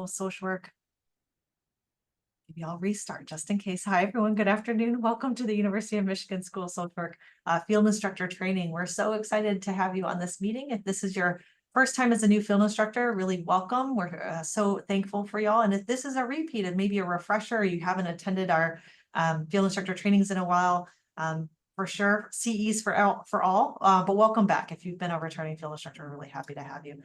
social work. Maybe I'll restart just in case. Hi, everyone. Good afternoon. Welcome to the University of Michigan School of Social Work Field Instructor Training. We're so excited to have you on this meeting. If this is your first time as a new field instructor, really welcome. We're so thankful for y'all. And if this is a repeat and maybe a refresher, or you haven't attended our field instructor trainings in a while, for sure, CEs for all, but welcome back. If you've been a returning field instructor, we're really happy to have you.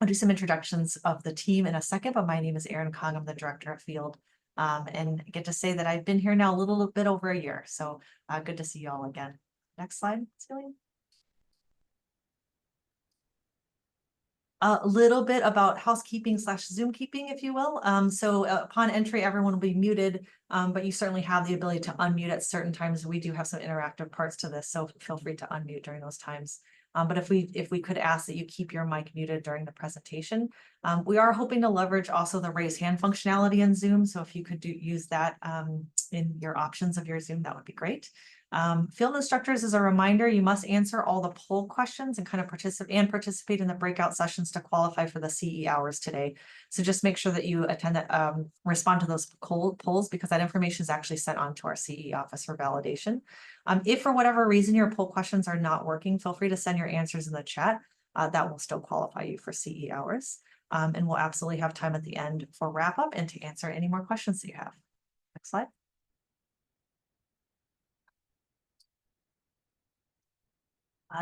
I'll do some introductions of the team in a second, but my name is Erin Kong. I'm the director of field, and I get to say that I've been here now a little bit over a year. So good to see you all again. Next slide, Celia. A little bit about housekeeping / Zoom keeping, if you will. So upon entry, everyone will be muted, but you certainly have the ability to unmute at certain times. We do have some interactive parts to this, so feel free to unmute during those times. But if we could ask that you keep your mic muted during the presentation. We are hoping to leverage also the raise hand functionality in Zoom. So if you could use that in your options of your Zoom, that would be great. Field instructors, as a reminder, you must answer all the poll questions and kind of participate in the breakout sessions to qualify for the CE hours today. So just make sure that you attend that, respond to those polls, because that information is actually sent on to our CE office for validation. If for whatever reason your poll questions are not working, feel free to send your answers in the chat. That will still qualify you for CE hours. And we'll absolutely have time at the end for wrap up and to answer any more questions that you have. Next slide.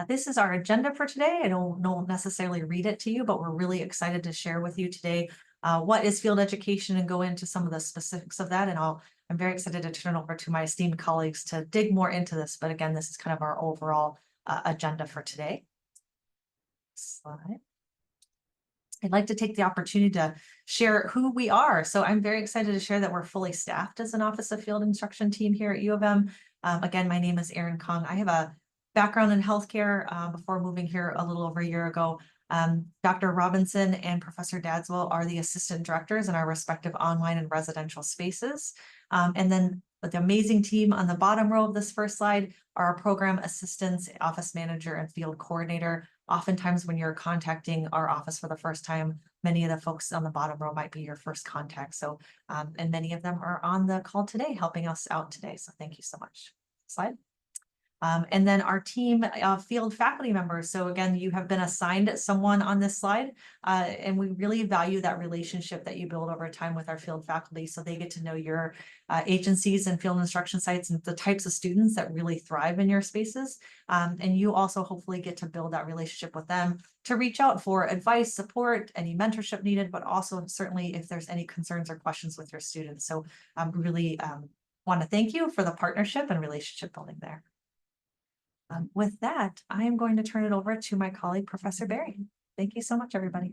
This is our agenda for today. I don't necessarily read it to you, but we're really excited to share with you today what is field education and go into some of the specifics of that. And I'm very excited to turn over to my esteemed colleagues to dig more into this. But again, this is kind of our overall agenda for today. Slide. I'd like to take the opportunity to share who we are. So I'm very excited to share that we're fully staffed as an Office of Field Instruction team here at U of M. Again, my name is Erin Kong. I have a background in healthcare before moving here a little over a year ago. Dr. Robinson and Professor Dadswell are the assistant directors in our respective online and residential spaces. And then the amazing team on the bottom row of this first slide are our program assistants, office manager, and field coordinator. Oftentimes when you're contacting our office for the first time, many of the folks on the bottom row might be your first contact. So, and many of them are on the call today, helping us out today. So thank you so much. Slide. And then our team of field faculty members. So again, you have been assigned someone on this slide, and we really value that relationship that you build over time with our field faculty. So they get to know your agencies and field instruction sites and the types of students that really thrive in your spaces. And you also hopefully get to build that relationship with them to reach out for advice, support, any mentorship needed, but also certainly if there's any concerns or questions with your students. So really want to thank you for the partnership and relationship building there. With that, I am going to turn it over to my colleague, Professor Berry. Thank you so much, everybody.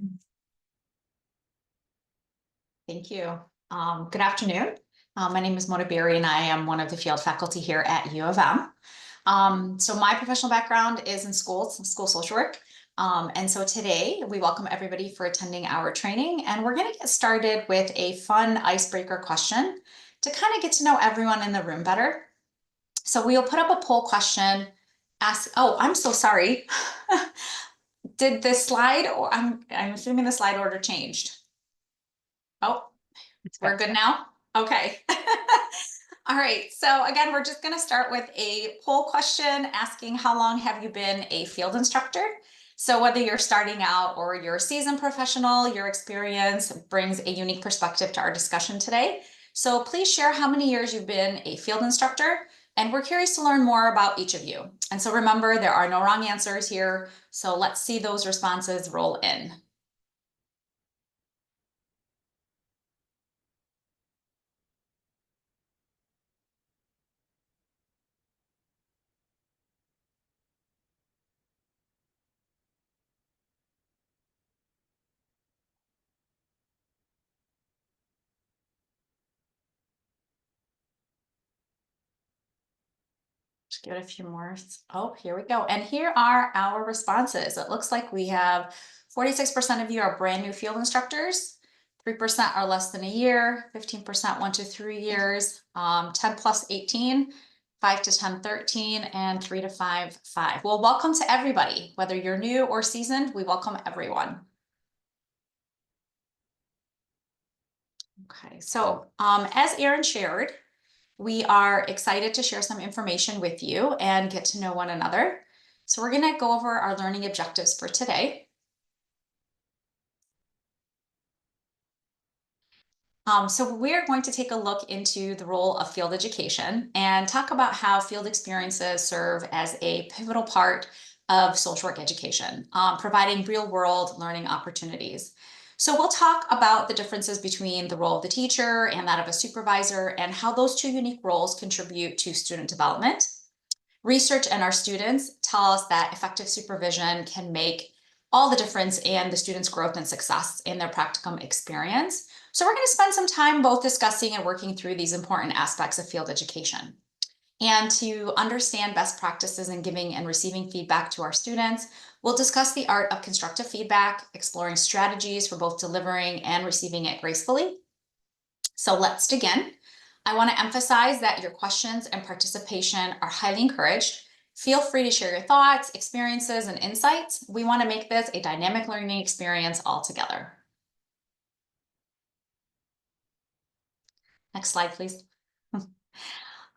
Thank you. Good afternoon. My name is Mona Berry, and I am one of the field faculty here at U of M. So my professional background is in school social work. And so today we welcome everybody for attending our training, and we're going to get started with a fun icebreaker question to kind of get to know everyone in the room better. So we'll put up a poll question. Oh, I'm so sorry. Did the slide, or I'm assuming the slide order changed. Oh, we're good now? Okay. All right. So again, we're just going to start with a poll question asking how long have you been a field instructor? So whether you're starting out or you're a seasoned professional, your experience brings a unique perspective to our discussion today. So please share how many years you've been a field instructor. And we're curious to learn more about each of you. And so remember, there are no wrong answers here. So let's see those responses roll in. Just give it a few more. Oh, here we go. And here are our responses. It looks like we have 46% of you are brand new field instructors, 3% are less than a year, 15% 1 to 3 years, 10 plus 18, 5 to 10, 13, and 3 to 5, 5. Well, welcome to everybody. Whether you're new or seasoned, we welcome everyone. Okay, so as Erin shared, we are excited to share some information with you and get to know one another. So we're going to go over our learning objectives for today. So we're going to take a look into the role of field education and talk about how field experiences serve as a pivotal part of social work education, providing real world learning opportunities. So we'll talk about the differences between the role of the teacher and that of a supervisor and how those two unique roles contribute to student development. Research and our students tell us that effective supervision can make all the difference in the students' growth and success in their practicum experience. So we're going to spend some time both discussing and working through these important aspects of field education. And to understand best practices in giving and receiving feedback to our students, we'll discuss the art of constructive feedback, exploring strategies for both delivering and receiving it gracefully. So let's begin. I want to emphasize that your questions and participation are highly encouraged. Feel free to share your thoughts, experiences, and insights. We want to make this a dynamic learning experience altogether. Next slide, please.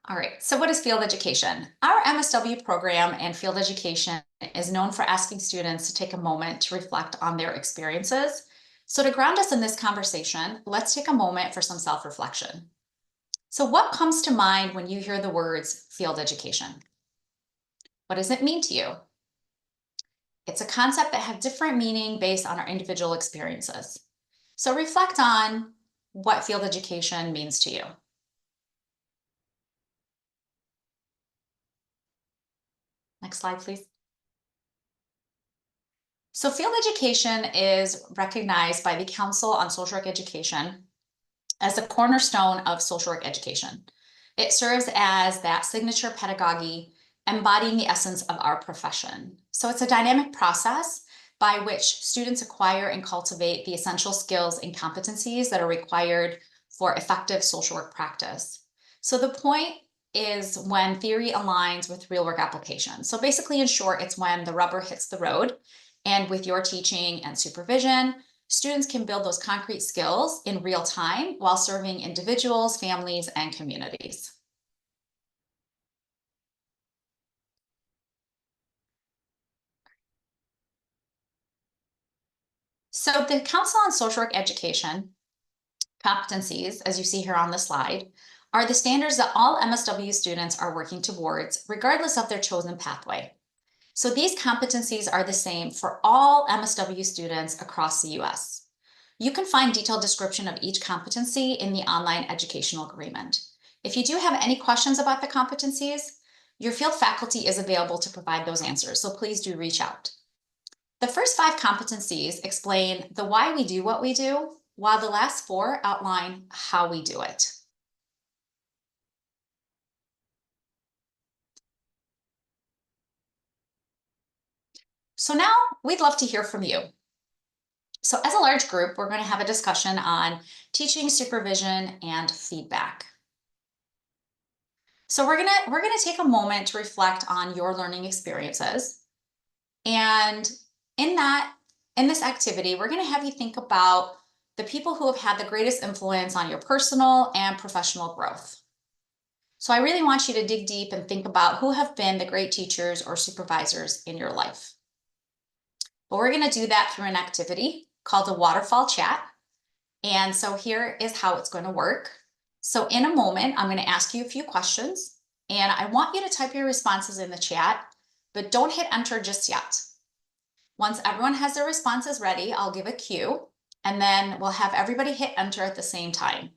All right, so what is field education? Our MSW program and field education is known for asking students to take a moment to reflect on their experiences. So to ground us in this conversation, let's take a moment for some self-reflection. So what comes to mind when you hear the words field education? What does it mean to you? It's a concept that has different meaning based on our individual experiences. So reflect on what field education means to you. Next slide, please. So field education is recognized by the Council on Social Work Education as the cornerstone of social work education. It serves as that signature pedagogy embodying the essence of our profession. So it's a dynamic process by which students acquire and cultivate the essential skills and competencies that are required for effective social work practice. So the point is when theory aligns with real work application. So basically, in short, it's when the rubber hits the road, and with your teaching and supervision, students can build those concrete skills in real time while serving individuals, families, and communities. So the Council on Social Work Education competencies, as you see here on the slide, are the standards that all MSW students are working towards, regardless of their chosen pathway. So these competencies are the same for all MSW students across the US. You can find detailed description of each competency in the online educational agreement. If you do have any questions about the competencies, your field faculty is available to provide those answers, so please do reach out. The first 5 competencies explain the why we do what we do, while the last 4 outline how we do it. So now we'd love to hear from you. So as a large group, we're going to have a discussion on teaching, supervision, and feedback. So we're gonna take a moment to reflect on your learning experiences. And in this activity, we're gonna have you think about the people who have had the greatest influence on your personal and professional growth. So I really want you to dig deep and think about who have been the great teachers or supervisors in your life. But we're gonna do that through an activity called a waterfall chat. And so here is how it's going to work. So in a moment, I'm going to ask you a few questions, and I want you to type your responses in the chat, but don't hit enter just yet. Once everyone has their responses ready, I'll give a cue, and then we'll have everybody hit enter at the same time.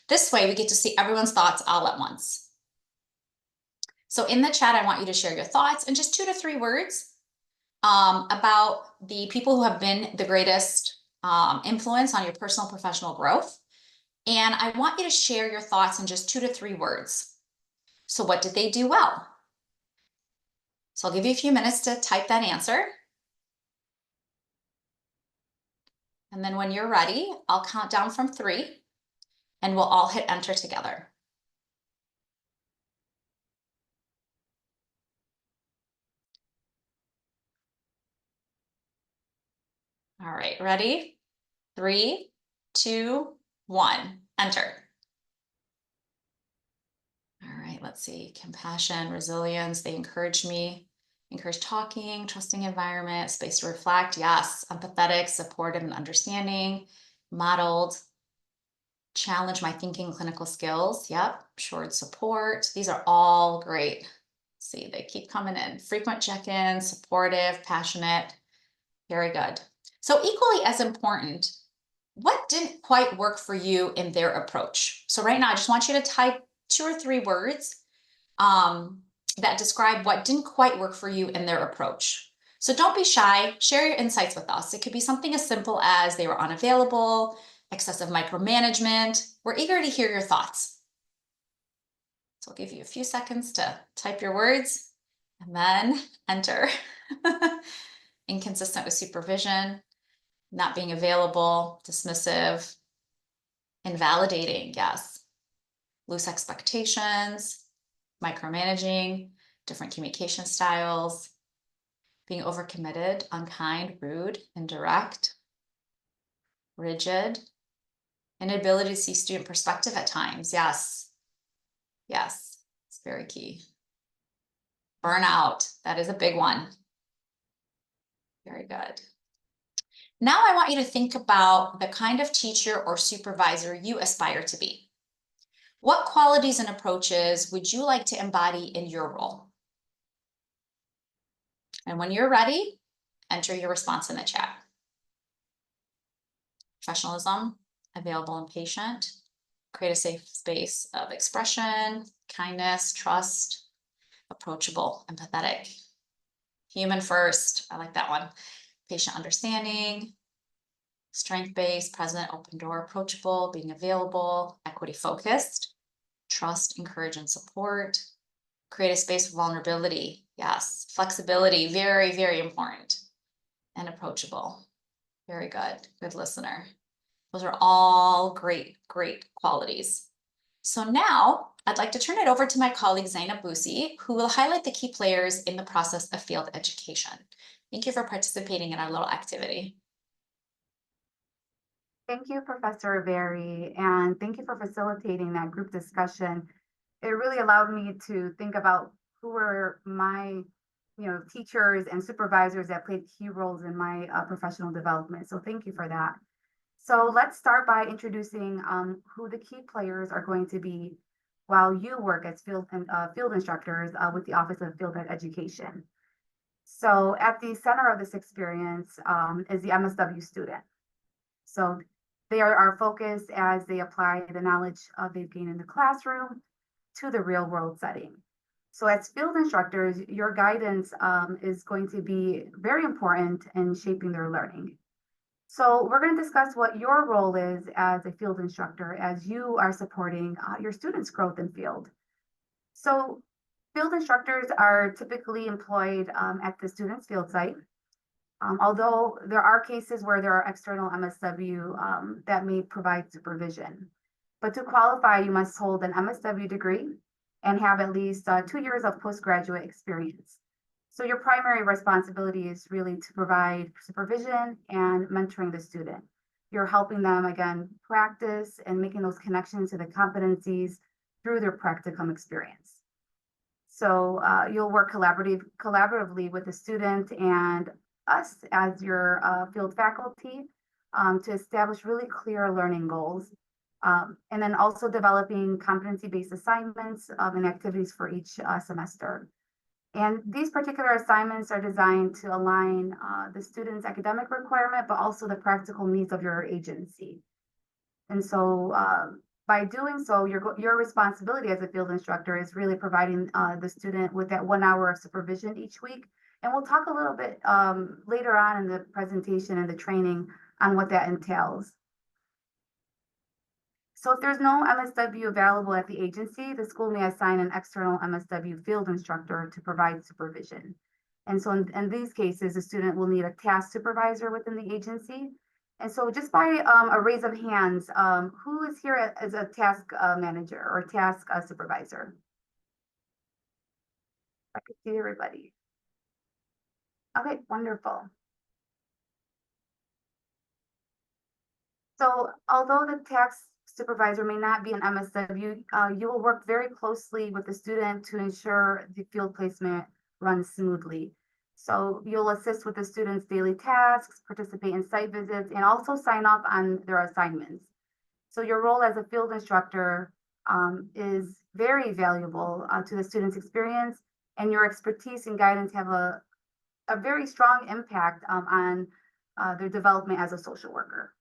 This way we get to see everyone's thoughts all at once. So in the chat, I want you to share your thoughts in just 2 to 3 words about the people who have been the greatest influence on your personal and professional growth. And I want you to share your thoughts in just 2 to 3 words. So what did they do well? So I'll give you a few minutes to type that answer. And then when you're ready, I'll count down from 3 and we'll all hit enter together. All right, ready? 3, 2, 1. enter. All right, let's see. Compassion, resilience. They encourage me, encourage talking, trusting environment, space to reflect. Yes. Empathetic, supportive, and understanding. Modeled, challenge my thinking, clinical skills. Yep. Assured support. These are all great. See, they keep coming in. Frequent check-ins, supportive, passionate. Very good. So equally as important, what didn't quite work for you in their approach? So right now, I just want you to type 2 or 3 words that describe what didn't quite work for you in their approach. So don't be shy, share your insights with us. It could be something as simple as they were unavailable, excessive micromanagement. We're eager to hear your thoughts. So I'll give you a few seconds to type your words and then enter. Inconsistent with supervision, not being available, dismissive, invalidating, yes. Loose expectations, micromanaging, different communication styles, being overcommitted, unkind, rude, indirect, rigid, inability to see student perspective at times. Yes. Yes, it's very key. Burnout, that is a big one. Very good. Now I want you to think about the kind of teacher or supervisor you aspire to be. What qualities and approaches would you like to embody in your role? And when you're ready, enter your response in the chat. Professionalism, available and patient, create a safe space of expression, kindness, trust, approachable, empathetic, human first, I like that one, patient understanding, strength-based, present, open door, approachable, being available, equity focused, trust, encourage, and support, create a space for vulnerability. Yes. Flexibility, very, very important. And approachable. Very good. Good listener. Those are all great, great qualities. So now I'd like to turn it over to my colleague Zainab Bousi, who will highlight the key players in the process of field education. Thank you for participating in our little activity. Thank you, Professor Berry, and thank you for facilitating that group discussion. It really allowed me to think about who were my, teachers and supervisors that played key roles in my professional development. So thank you for that. So let's start by introducing who the key players are going to be while you work as field instructors with the Office of Field Ed Education. So at the center of this experience is the MSW student. So they are our focus as they apply the knowledge they've gained in the classroom to the real world setting. So as field instructors, your guidance is going to be very important in shaping their learning. So we're going to discuss what your role is as a field instructor as you are supporting your students' growth in field. So field instructors are typically employed at the student's field site. Although there are cases where there are external MSW that may provide supervision. But to qualify, you must hold an MSW degree and have at least 2 years of postgraduate experience. So your primary responsibility is really to provide supervision and mentoring the student. You're helping them, again, practice and making those connections to the competencies through their practicum experience. So you'll work collaboratively with the student and us as your field faculty to establish really clear learning goals. And then also developing competency-based assignments and activities for each semester. And these particular assignments are designed to align the student's academic requirement, but also the practical needs of your agency. And so by doing so, your responsibility as a field instructor is really providing the student with that 1 hour of supervision each week. And we'll talk a little bit later on in the presentation and the training on what that entails. So if there's no MSW available at the agency, the school may assign an external MSW field instructor to provide supervision. And so in these cases, the student will need a task supervisor within the agency. And so just by a raise of hands, who is here as a task manager or task supervisor? I can see everybody. Okay, wonderful. So although the task supervisor may not be an MSW, you will work very closely with the student to ensure the field placement runs smoothly. So you'll assist with the students' daily tasks, participate in site visits, and also sign off on their assignments. So your role as a field instructor is very valuable to the student's experience, and your expertise and guidance have a very strong impact on their development as a social worker.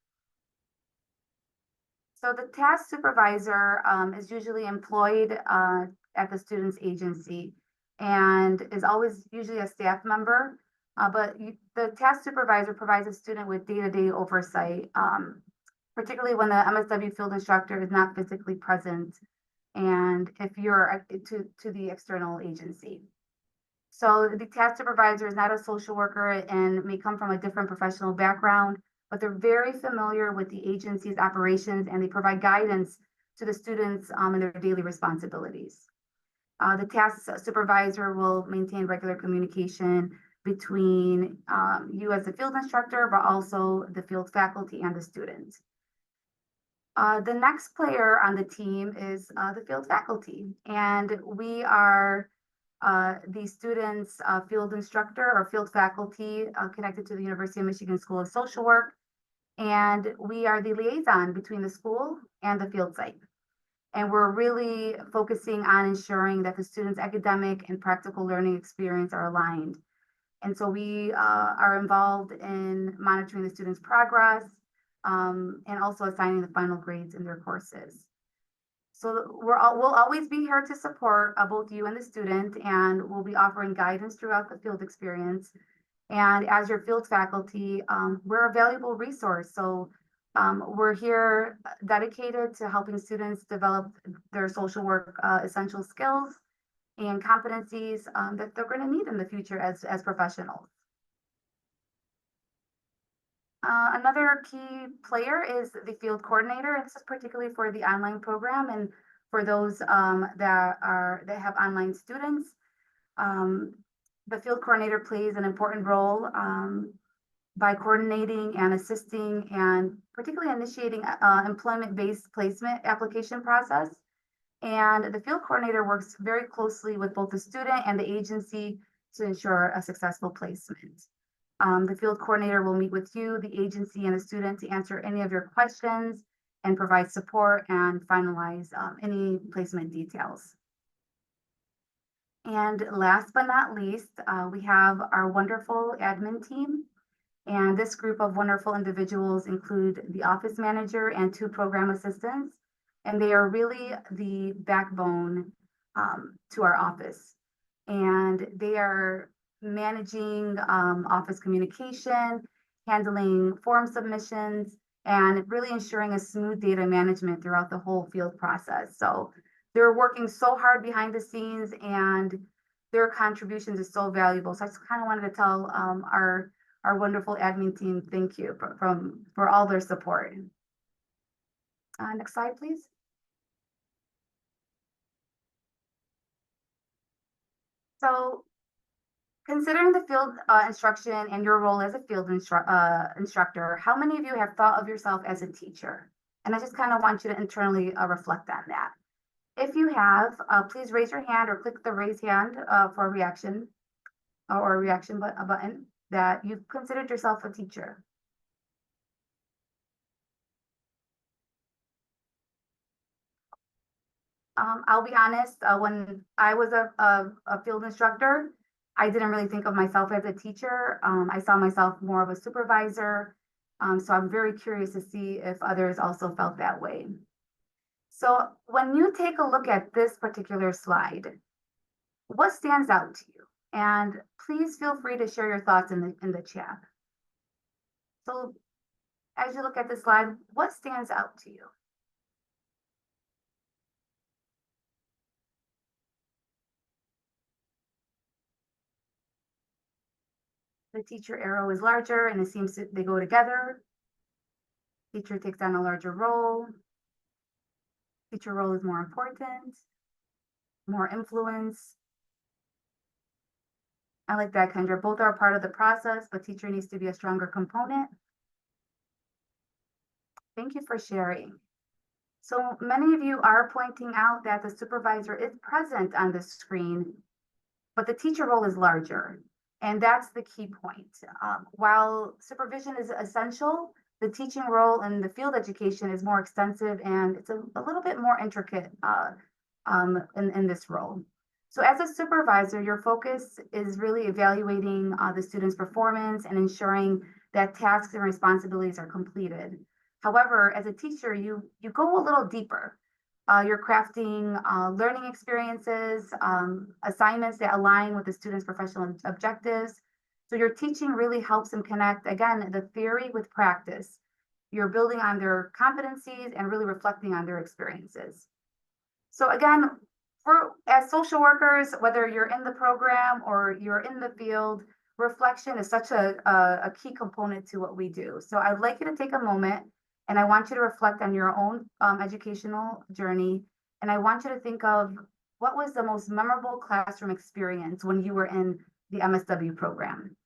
So the task supervisor is usually employed at the student's agency and is always usually a staff member. The task supervisor provides a student with day-to-day oversight, particularly when the MSW field instructor is not physically present and if you're to the external agency. So the task supervisor is not a social worker and may come from a different professional background, but they're very familiar with the agency's operations and they provide guidance to the students in their daily responsibilities. The task supervisor will maintain regular communication between you as the field instructor, but also the field faculty and the students. The next player on the team is the field faculty, and we are the students' field instructor or field faculty connected to the University of Michigan School of Social Work. And we are the liaison between the school and the field site. And we're really focusing on ensuring that the students' academic and practical learning experience are aligned. And so we are involved in monitoring the students' progress and also assigning the final grades in their courses. So we'll always be here to support both you and the student, and we'll be offering guidance throughout the field experience. And as your field faculty, we're a valuable resource. So we're here dedicated to helping students develop their social work essential skills and competencies that they're going to need in the future as professionals. Another key player is the field coordinator, and this is particularly for the online program and for those that have online students. The field coordinator plays an important role by coordinating and assisting and particularly initiating employment-based placement application process. And the field coordinator works very closely with both the student and the agency to ensure a successful placement. The field coordinator will meet with you, the agency, and the student to answer any of your questions and provide support and finalize any placement details. And last but not least, we have our wonderful admin team. And this group of wonderful individuals include the office manager and 2 program assistants. And they are really the backbone to our office. And they are managing office communication, handling form submissions, and really ensuring a smooth data management throughout the whole field process. So they're working so hard behind the scenes and their contributions is so valuable. So I just kind of wanted to tell our wonderful admin team thank you for all their support. Next slide, please. So considering the field instruction and your role as a field instructor, how many of you have thought of yourself as a teacher? And I just kind of want you to internally reflect on that. If you have, please raise your hand or click the raise hand for a reaction or a reaction button that you've considered yourself a teacher. I'll be honest, when I was a field instructor, I didn't really think of myself as a teacher. I saw myself more of a supervisor. So I'm very curious to see if others also felt that way. So when you take a look at this particular slide, what stands out to you? And please feel free to share your thoughts in the chat. So as you look at the slide, what stands out to you? The teacher arrow is larger and it seems they go together. Teacher takes on a larger role. Teacher role is more important, more influence. I like that, Kendra. Both are part of the process, but teacher needs to be a stronger component. Thank you for sharing. So many of you are pointing out that the supervisor is present on the screen, but the teacher role is larger. And that's the key point. While supervision is essential, the teaching role in the field education is more extensive and it's a little bit more intricate in this role. So as a supervisor, your focus is really evaluating the student's performance and ensuring that tasks and responsibilities are completed. However, as a teacher, you go a little deeper. You're crafting learning experiences, assignments that align with the student's professional objectives. So your teaching really helps them connect, again, the theory with practice. You're building on their competencies and really reflecting on their experiences. So again, as social workers, whether you're in the program or you're in the field, reflection is such a key component to what we do. So I'd like you to take a moment and I want you to reflect on your own educational journey. And I want you to think of what was the most memorable classroom experience when you were in the MSW program.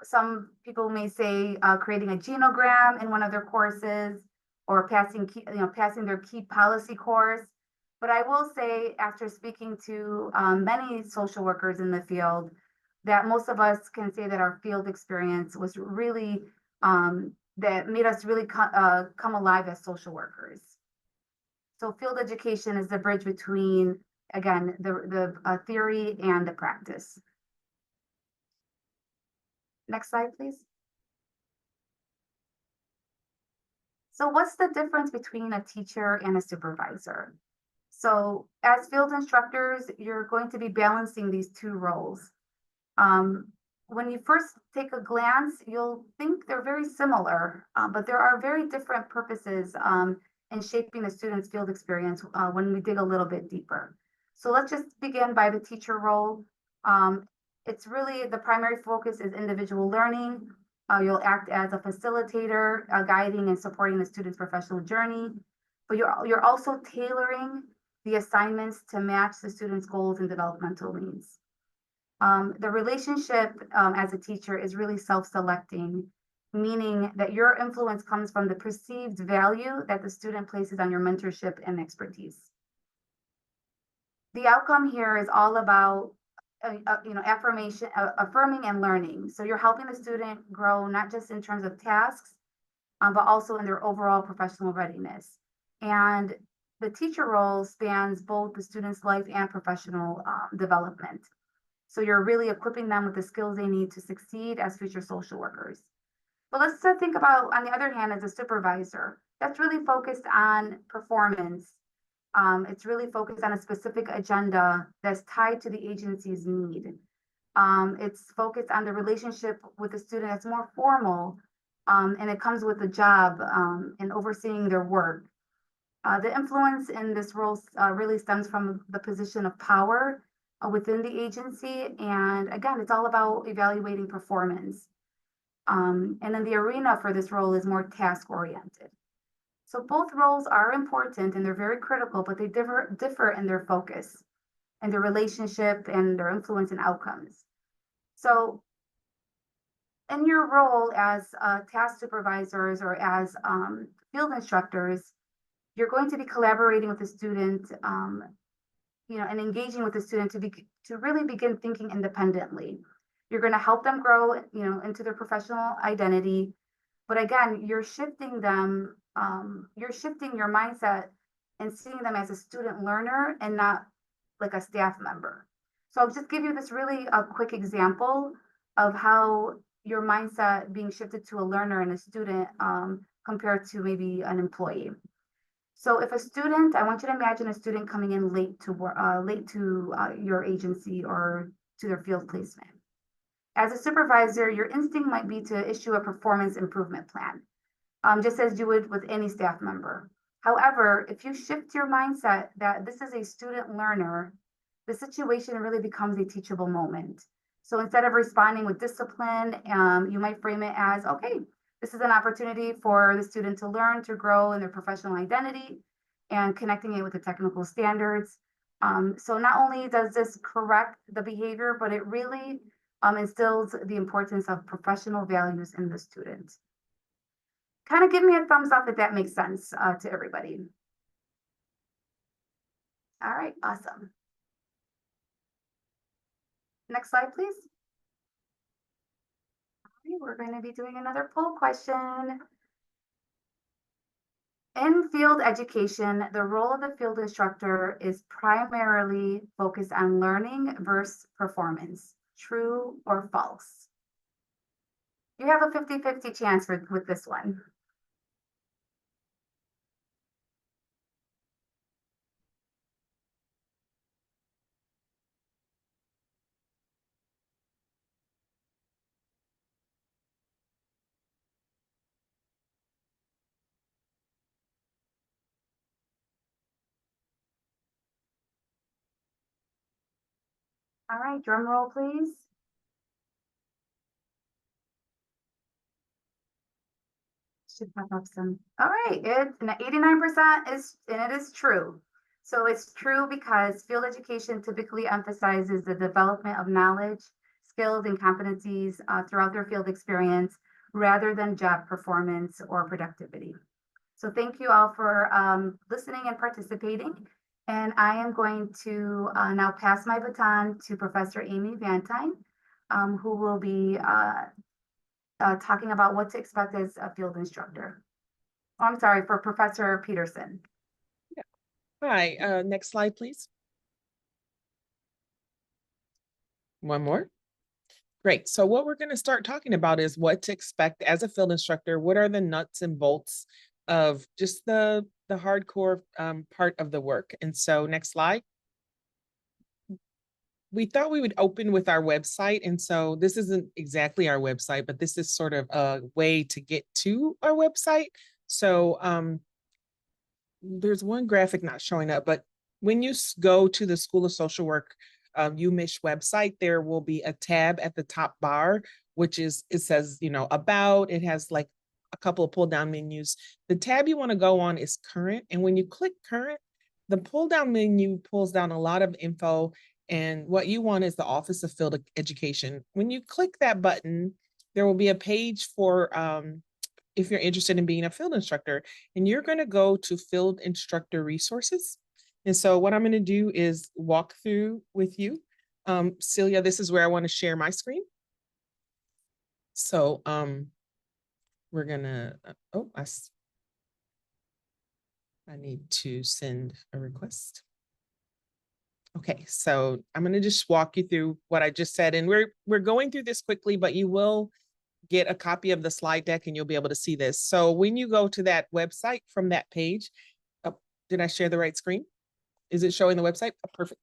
Some people may say creating a genogram in one of their courses or passing their key policy course. But I will say, after speaking to many social workers in the field, that most of us can say that our field experience was really, that made us really come alive as social workers. So field education is the bridge between, again, the theory and the practice. Next slide, please. So what's the difference between a teacher and a supervisor? So as field instructors, you're going to be balancing these two roles. When you first take a glance, you'll think they're very similar, but there are very different purposes in shaping the student's field experience when we dig a little bit deeper. So let's just begin by the teacher role. It's really, the primary focus is individual learning. You'll act as a facilitator, guiding and supporting the student's professional journey, but you're also tailoring the assignments to match the student's goals and developmental needs. The relationship as a teacher is really self-selecting, meaning that your influence comes from the perceived value that the student places on your mentorship and expertise. The outcome here is all about affirming and learning. So you're helping the student grow, not just in terms of tasks, but also in their overall professional readiness. And the teacher role spans both the student's life and professional development. So you're really equipping them with the skills they need to succeed as future social workers. But let's think about, on the other hand, as a supervisor, that's really focused on performance. It's really focused on a specific agenda that's tied to the agency's need. It's focused on the relationship with the student that's more formal, and it comes with the job and overseeing their work. The influence in this role really stems from the position of power within the agency. And again, it's all about evaluating performance. And then the arena for this role is more task oriented. So both roles are important and they're very critical, but they differ in their focus and their relationship and their influence and outcomes. So in your role as task supervisors or as field instructors, you're going to be collaborating with the student, and engaging with the student to really begin thinking independently. You're going to help them grow, into their professional identity. But again, you're shifting them, you're shifting your mindset and seeing them as a student learner and not like a staff member. So I'll just give you this really a quick example of how your mindset being shifted to a learner and a student compared to maybe an employee. So if a student, I want you to imagine a student coming in late to your agency or to their field placement. As a supervisor, your instinct might be to issue a performance improvement plan, just as you would with any staff member. However, if you shift your mindset that this is a student learner, the situation really becomes a teachable moment. So instead of responding with discipline, you might frame it as, okay, this is an opportunity for the student to learn, to grow in their professional identity and connecting it with the technical standards. So not only does this correct the behavior, but it really instills the importance of professional values in the student. Kind of give me a thumbs up if that makes sense to everybody. All right, awesome. Next slide, please. Okay, we're going to be doing another poll question. In field education, the role of the field instructor is primarily focused on learning versus performance. True or false? You have a 50-50 chance with this one. All right, drum roll, please. Should pop up some. All right, it's 89% is, and it is true. So it's true because field education typically emphasizes the development of knowledge, skills, and competencies throughout their field experience rather than job performance or productivity. So thank you all for listening and participating. And I am going to now pass my baton to Professor Amy Vantine, who will be talking about what to expect as a field instructor. Oh, I'm sorry, for Professor Peterson. Yeah. Hi, next slide, please. One more. Great. So what we're going to start talking about is what to expect as a field instructor. What are the nuts and bolts of just the hardcore part of the work? And so next slide. We thought we would open with our website. And so this isn't exactly our website, but this is sort of a way to get to our website. So there's one graphic not showing up, but when you go to the School of Social Work UMich website, there will be a tab at the top bar, which is, it says, you know, about, it has like a couple of pull down menus. The tab you want to go on is current. And when you click current, the pull down menu pulls down a lot of info. And what you want is the Office of Field Education. When you click that button, there will be a page for if you're interested in being a field instructor, and you're going to go to Field Instructor Resources. And so what I'm going to do is walk through with you. Celia, this is where I want to share my screen. So we're going to, oh, I need to send a request. Okay, so I'm going to just walk you through what I just said, and we're going through this quickly, but you will get a copy of the slide deck and you'll be able to see this. So when you go to that website from that page, oh, did I share the right screen? Is it showing the website? Oh, perfect.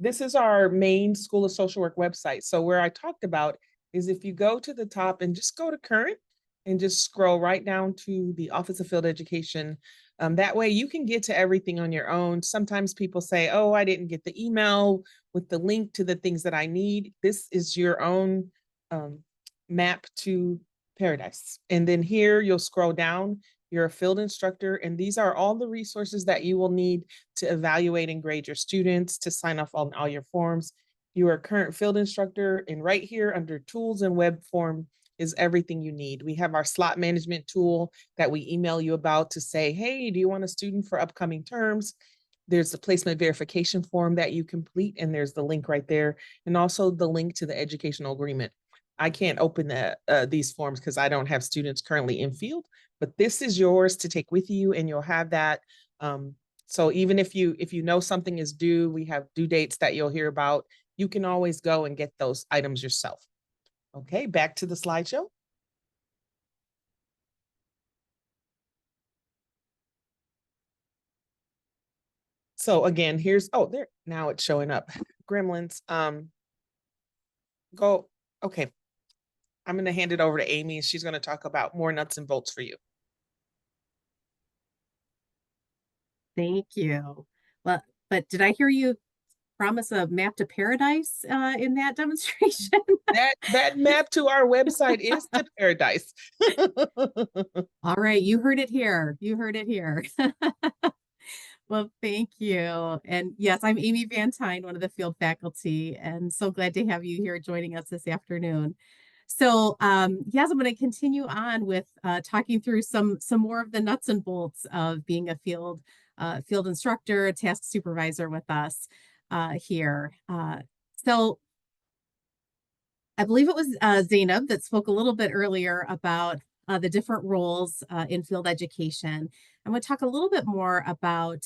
This is our main School of Social Work website. So where I talked about is if you go to the top and just go to current and just scroll right down to the Office of Field Education. That way you can get to everything on your own. Sometimes people say, oh, I didn't get the email with the link to the things that I need. This is your own map to paradise. And then here you'll scroll down, you're a field instructor, and these are all the resources that you will need to evaluate and grade your students, to sign off on all your forms. You are a current field instructor, and right here under tools and web form is everything you need. We have our slot management tool that we email you about to say, hey, do you want a student for upcoming terms? There's the placement verification form that you complete, and there's the link right there, and also the link to the educational agreement. I can't open these forms because I don't have students currently in field, but this is yours to take with you, and you'll have that. So even if you know something is due, we have due dates that you'll hear about, you can always go and get those items yourself. Okay, back to the slideshow. So again, here's, oh, there, now it's showing up. Gremlins, go, okay. I'm going to hand it over to Amy, and she's going to talk about more nuts and bolts for you. Thank you. Well, but did I hear you promise a map to paradise in that demonstration? That map to our website is to paradise. All right, you heard it here. You heard it here. Well, thank you. And yes, I'm Amy Van Tyne, one of the field faculty, and so glad to have you here joining us this afternoon. So, yes, I'm going to continue on with talking through some more of the nuts and bolts of being a field instructor, a task supervisor with us here. So, I believe it was Zainab that spoke a little bit earlier about the different roles in field education. I'm going to talk a little bit more about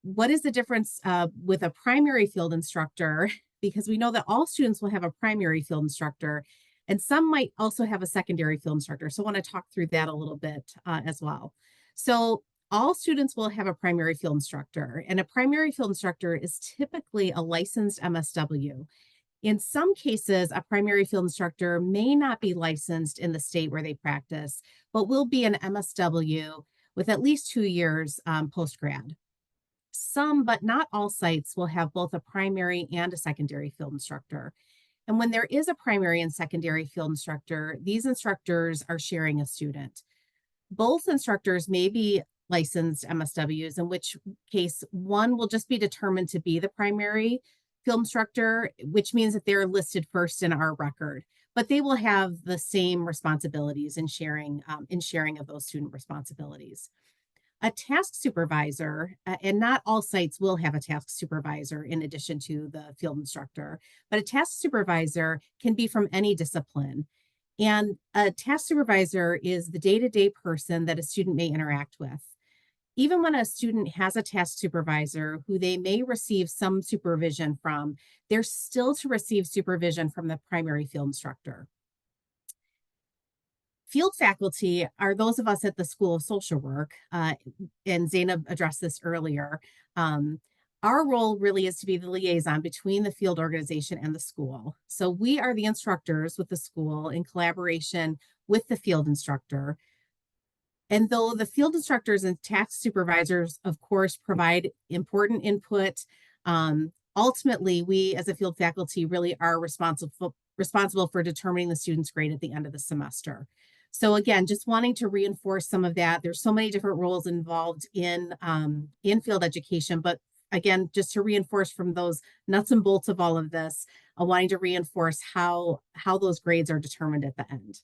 what is the difference with a primary field instructor, because we know that all students will have a primary field instructor, and some might also have a secondary field instructor. So I want to talk through that a little bit as well. So all students will have a primary field instructor, and a primary field instructor is typically a licensed MSW. In some cases, a primary field instructor may not be licensed in the state where they practice, but will be an MSW with at least 2 years post-grad. Some, but not all sites will have both a primary and a secondary field instructor. And when there is a primary and secondary field instructor, these instructors are sharing a student. Both instructors may be licensed MSWs, in which case one will just be determined to be the primary field instructor, which means that they're listed first in our record, but they will have the same responsibilities in sharing of those student responsibilities. A task supervisor, and not all sites will have a task supervisor in addition to the field instructor, but a task supervisor can be from any discipline. And a task supervisor is the day-to-day person that a student may interact with. Even when a student has a task supervisor who they may receive some supervision from, they're still to receive supervision from the primary field instructor. Field faculty are those of us at the School of Social Work, and Zainab addressed this earlier. Our role really is to be the liaison between the field organization and the school. So we are the instructors with the school in collaboration with the field instructor. And though the field instructors and task supervisors, of course, provide important input, ultimately, we as a field faculty really are responsible for determining the student's grade at the end of the semester. So again, just wanting to reinforce some of that. There's so many different roles involved in field education, but again, just to reinforce from those nuts and bolts of all of this, wanting to reinforce how those grades are determined at the end.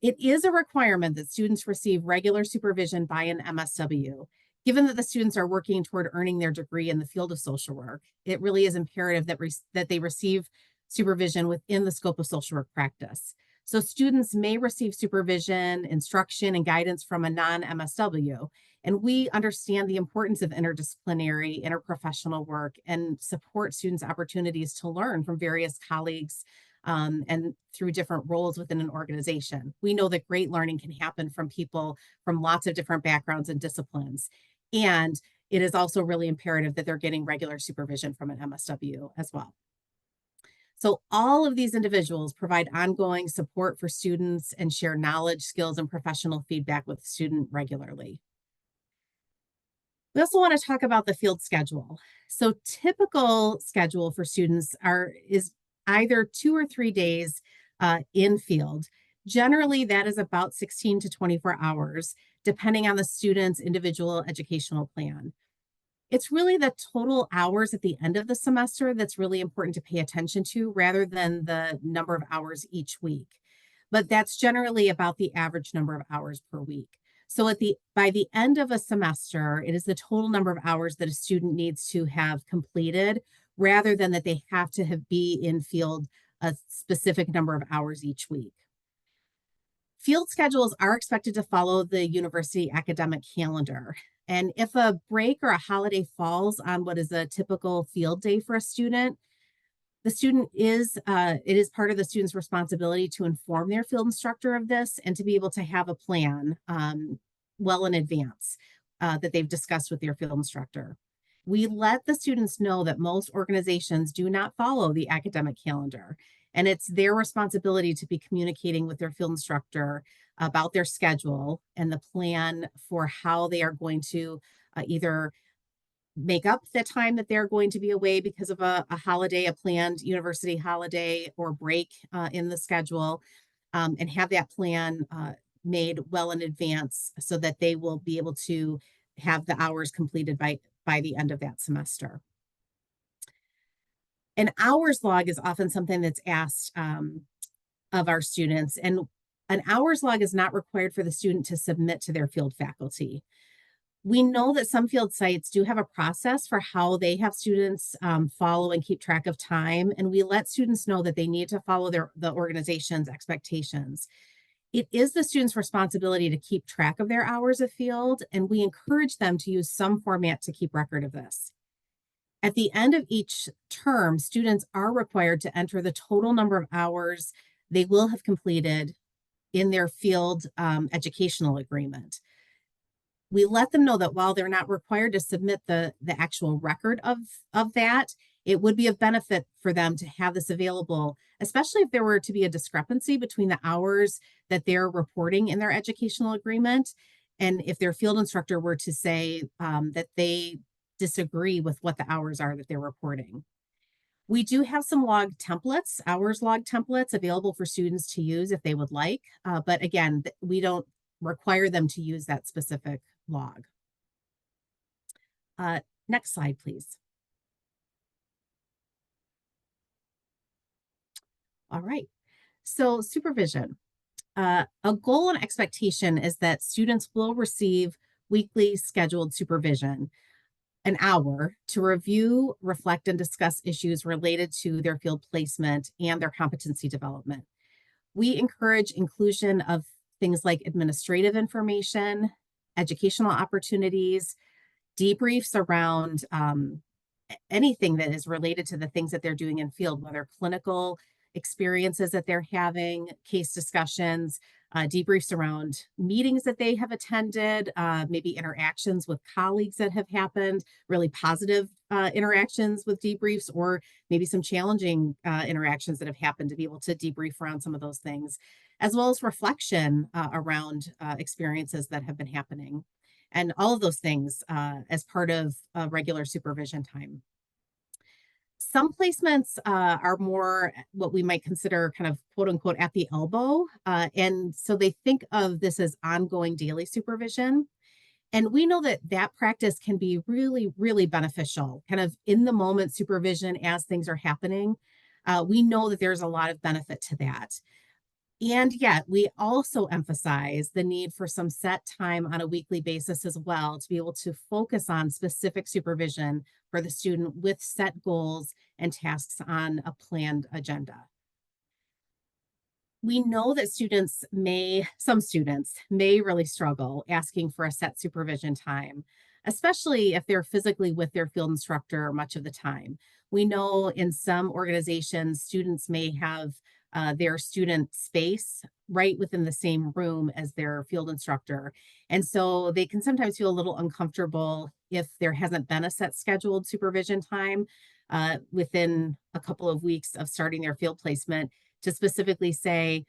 It is a requirement that students receive regular supervision by an MSW. Given that the students are working toward earning their degree in the field of social work, it really is imperative that they receive supervision within the scope of social work practice. So students may receive supervision, instruction, and guidance from a non-MSW, and we understand the importance of interdisciplinary, interprofessional work and support students' opportunities to learn from various colleagues and through different roles within an organization. We know that great learning can happen from people from lots of different backgrounds and disciplines. And it is also really imperative that they're getting regular supervision from an MSW as well. So all of these individuals provide ongoing support for students and share knowledge, skills, and professional feedback with the student regularly. We also want to talk about the field schedule. So typical schedule for students is either 2 or 3 days in field. Generally, that is about 16 to 24 hours, depending on the student's individual educational plan. It's really the total hours at the end of the semester that's really important to pay attention to rather than the number of hours each week. But that's generally about the average number of hours per week. So by the end of a semester, it is the total number of hours that a student needs to have completed rather than that they have to be in field a specific number of hours each week. Field schedules are expected to follow the university academic calendar. And if a break or a holiday falls on what is a typical field day for a student, it is part of the student's responsibility to inform their field instructor of this and to be able to have a plan well in advance that they've discussed with their field instructor. We let the students know that most organizations do not follow the academic calendar, and it's their responsibility to be communicating with their field instructor about their schedule and the plan for how they are going to either make up the time that they're going to be away because of a holiday, a planned university holiday or break in the schedule, and have that plan made well in advance so that they will be able to have the hours completed by the end of that semester. An hours log is often something that's asked of our students, and an hours log is not required for the student to submit to their field faculty. We know that some field sites do have a process for how they have students follow and keep track of time, and we let students know that they need to follow the organization's expectations. It is the student's responsibility to keep track of their hours of field, and we encourage them to use some format to keep record of this. At the end of each term, students are required to enter the total number of hours they will have completed in their field educational agreement. We let them know that while they're not required to submit the actual record of that, it would be of benefit for them to have this available, especially if there were to be a discrepancy between the hours that they're reporting in their educational agreement, and if their field instructor were to say that they disagree with what the hours are that they're reporting. We do have some log templates, hours log templates available for students to use if they would like. But again, we don't require them to use that specific log. Next slide, please. All right. So supervision. A goal and expectation is that students will receive weekly scheduled supervision, an hour, to review, reflect, and discuss issues related to their field placement and their competency development. We encourage inclusion of things like administrative information, educational opportunities, debriefs around anything that is related to the things that they're doing in field, whether clinical experiences that they're having, case discussions, debriefs around meetings that they have attended, maybe interactions with colleagues that have happened, really positive interactions with debriefs, or maybe some challenging interactions that have happened, to be able to debrief around some of those things, as well as reflection around experiences that have been happening. And all of those things as part of regular supervision time. Some placements are more what we might consider kind of quote unquote at the elbow. And so they think of this as ongoing daily supervision. And we know that that practice can be really, really beneficial, kind of in the moment supervision as things are happening. We know that there's a lot of benefit to that. And yet we also emphasize the need for some set time on a weekly basis as well, to be able to focus on specific supervision for the student with set goals and tasks on a planned agenda. We know that some students may really struggle asking for a set supervision time, especially if they're physically with their field instructor much of the time. We know in some organizations, students may have their student space right within the same room as their field instructor. And so they can sometimes feel a little uncomfortable if there hasn't been a set scheduled supervision time within a couple of weeks of starting their field placement, to specifically say,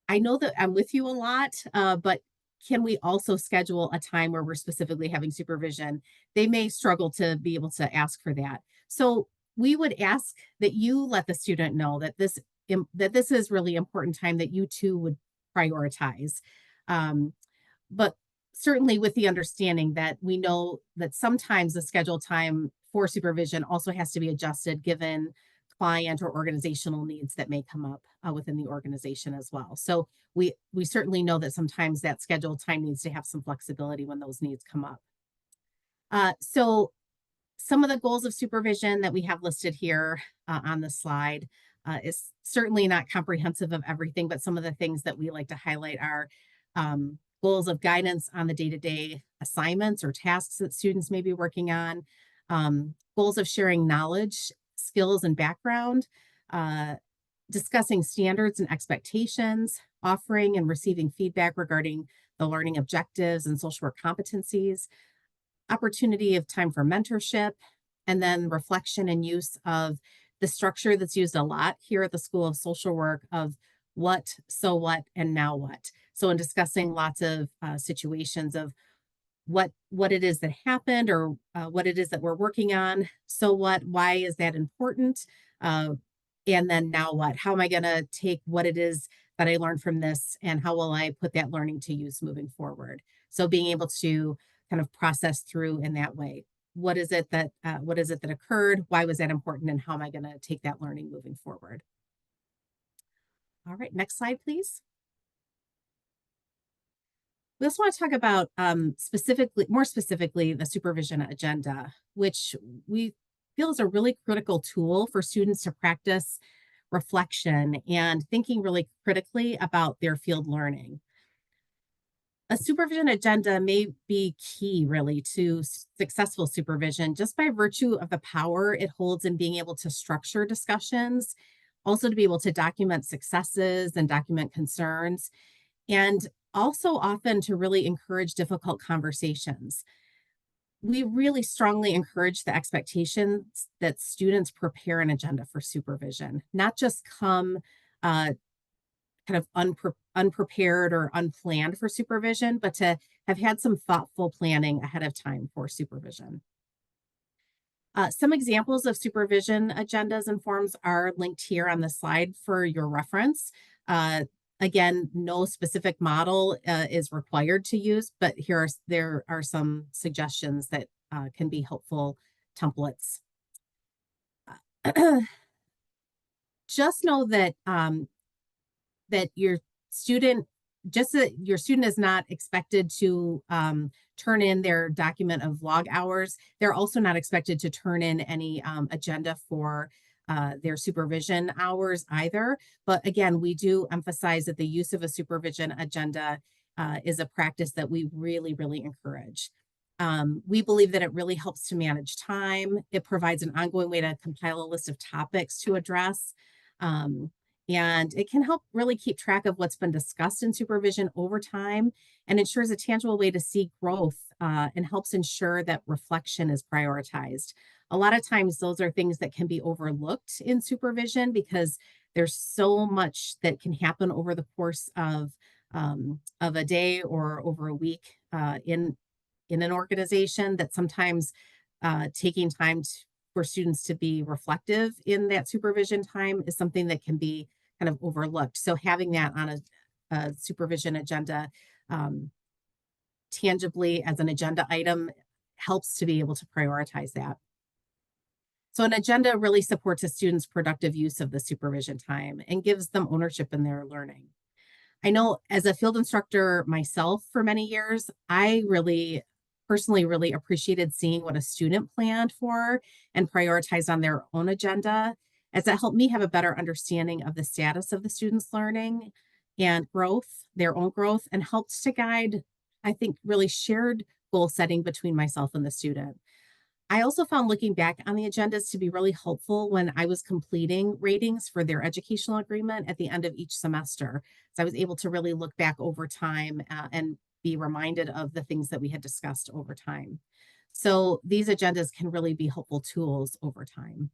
I know that I'm with you a lot, but can we also schedule a time where we're specifically having supervision? They may struggle to be able to ask for that. So we would ask that you let the student know that this is really important time that you too would prioritize. But certainly with the understanding that we know that sometimes the scheduled time for supervision also has to be adjusted given client or organizational needs that may come up within the organization as well. So we certainly know that sometimes that scheduled time needs to have some flexibility when those needs come up. So some of the goals of supervision that we have listed here on the slide is certainly not comprehensive of everything, but some of the things that we like to highlight are goals of guidance on the day-to-day assignments or tasks that students may be working on, goals of sharing knowledge, skills, and background, discussing standards and expectations, offering and receiving feedback regarding the learning objectives and social work competencies, opportunity of time for mentorship, and then reflection and use of the structure that's used a lot here at the School of Social Work of what, so what, and now what. So in discussing lots of situations of what it is that happened, or what it is that we're working on, so what, why is that important, and then now what, how am I going to take what it is that I learned from this, and how will I put that learning to use moving forward? So being able to kind of process through in that way. What is it that occurred? Why was that important? And how am I going to take that learning moving forward? All right, next slide, please. We also want to talk about more specifically, the supervision agenda, which we feel is a really critical tool for students to practice reflection and thinking really critically about their field learning. A supervision agenda may be key really to successful supervision just by virtue of the power it holds in being able to structure discussions, also to be able to document successes and document concerns, and also often to really encourage difficult conversations. We really strongly encourage the expectations that students prepare an agenda for supervision, not just come kind of unprepared or unplanned for supervision, but to have had some thoughtful planning ahead of time for supervision. Some examples of supervision agendas and forms are linked here on the slide for your reference. Again, no specific model is required to use, but there are some suggestions that can be helpful templates. Just know that your student is not expected to turn in their document of log hours. They're also not expected to turn in any agenda for their supervision hours either. But again, we do emphasize that the use of a supervision agenda is a practice that we really, really encourage. We believe that it really helps to manage time. It provides an ongoing way to compile a list of topics to address. And it can help really keep track of what's been discussed in supervision over time and ensures a tangible way to see growth and helps ensure that reflection is prioritized. A lot of times those are things that can be overlooked in supervision because there's so much that can happen over the course of a day or over a week in an organization that sometimes taking time for students to be reflective in that supervision time is something that can be kind of overlooked. So having that on a supervision agenda tangibly as an agenda item helps to be able to prioritize that. So an agenda really supports a student's productive use of the supervision time and gives them ownership in their learning. I know as a field instructor myself for many years, I personally really appreciated seeing what a student planned for and prioritized on their own agenda, as it helped me have a better understanding of the status of the students' learning and growth, their own growth, and helped to guide, I think, really shared goal setting between myself and the student. I also found looking back on the agendas to be really helpful when I was completing ratings for their educational agreement at the end of each semester. So I was able to really look back over time and be reminded of the things that we had discussed over time. So these agendas can really be helpful tools over time.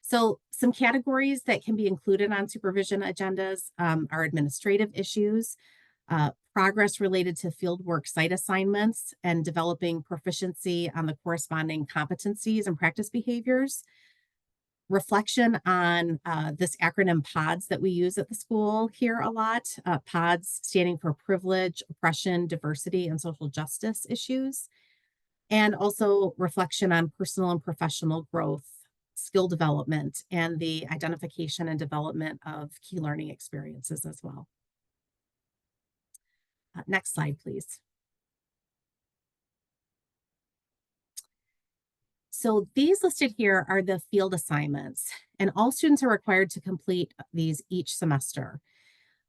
So some categories that can be included on supervision agendas are administrative issues, progress related to fieldwork site assignments, and developing proficiency on the corresponding competencies and practice behaviors. Reflection on this acronym PODS that we use at the school here a lot. PODS standing for privilege, oppression, diversity, and social justice issues. And also reflection on personal and professional growth, skill development, and the identification and development of key learning experiences as well. Next slide, please. So these listed here are the field assignments, and all students are required to complete these each semester.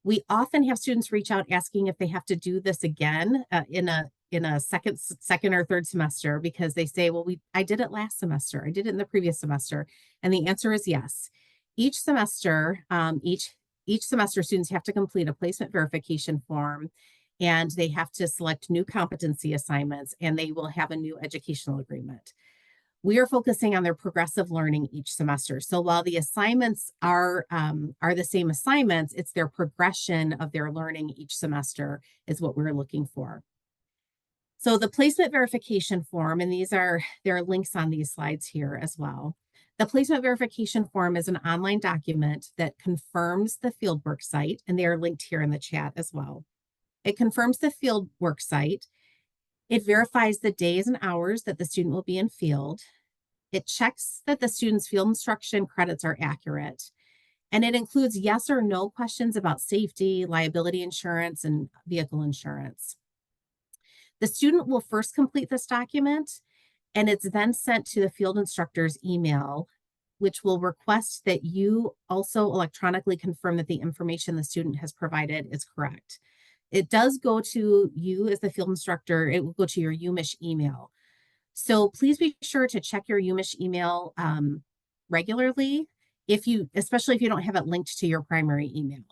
We often have students reach out asking if they have to do this again in a second or third semester because they say, well, I did it last semester, I did it in the previous semester, and the answer is yes. Each semester, each semester, students have to complete a placement verification form, and they have to select new competency assignments, and they will have a new educational agreement. We are focusing on their progressive learning each semester. So while the assignments are the same assignments, it's their progression of their learning each semester is what we're looking for. So the placement verification form, and there are links on these slides here as well. The placement verification form is an online document that confirms the fieldwork site, and they are linked here in the chat as well. It confirms the fieldwork site. It verifies the days and hours that the student will be in field. It checks that the student's field instruction credits are accurate. And it includes yes or no questions about safety, liability insurance, and vehicle insurance. The student will first complete this document, and it's then sent to the field instructor's email, which will request that you also electronically confirm that the information the student has provided is correct. It does go to you as the field instructor. It will go to your UMISH email. So please be sure to check your UMISH email regularly, especially if you don't have it linked to your primary email.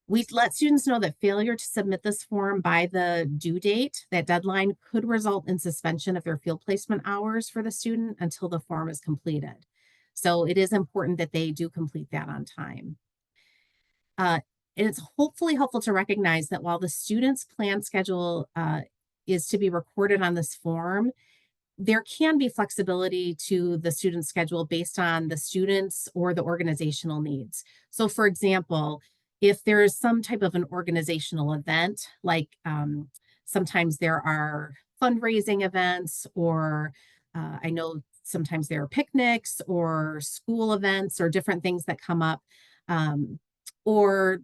We let students know that failure to submit this form by the due date, that deadline, could result in suspension of their field placement hours for the student until the form is completed. So it is important that they do complete that on time. And it's hopefully helpful to recognize that while the student's plan schedule is to be recorded on this form, there can be flexibility to the student schedule based on the students or the organizational needs. So for example, if there is some type of an organizational event, like sometimes there are fundraising events, or I know sometimes there are picnics or school events or different things that come up, or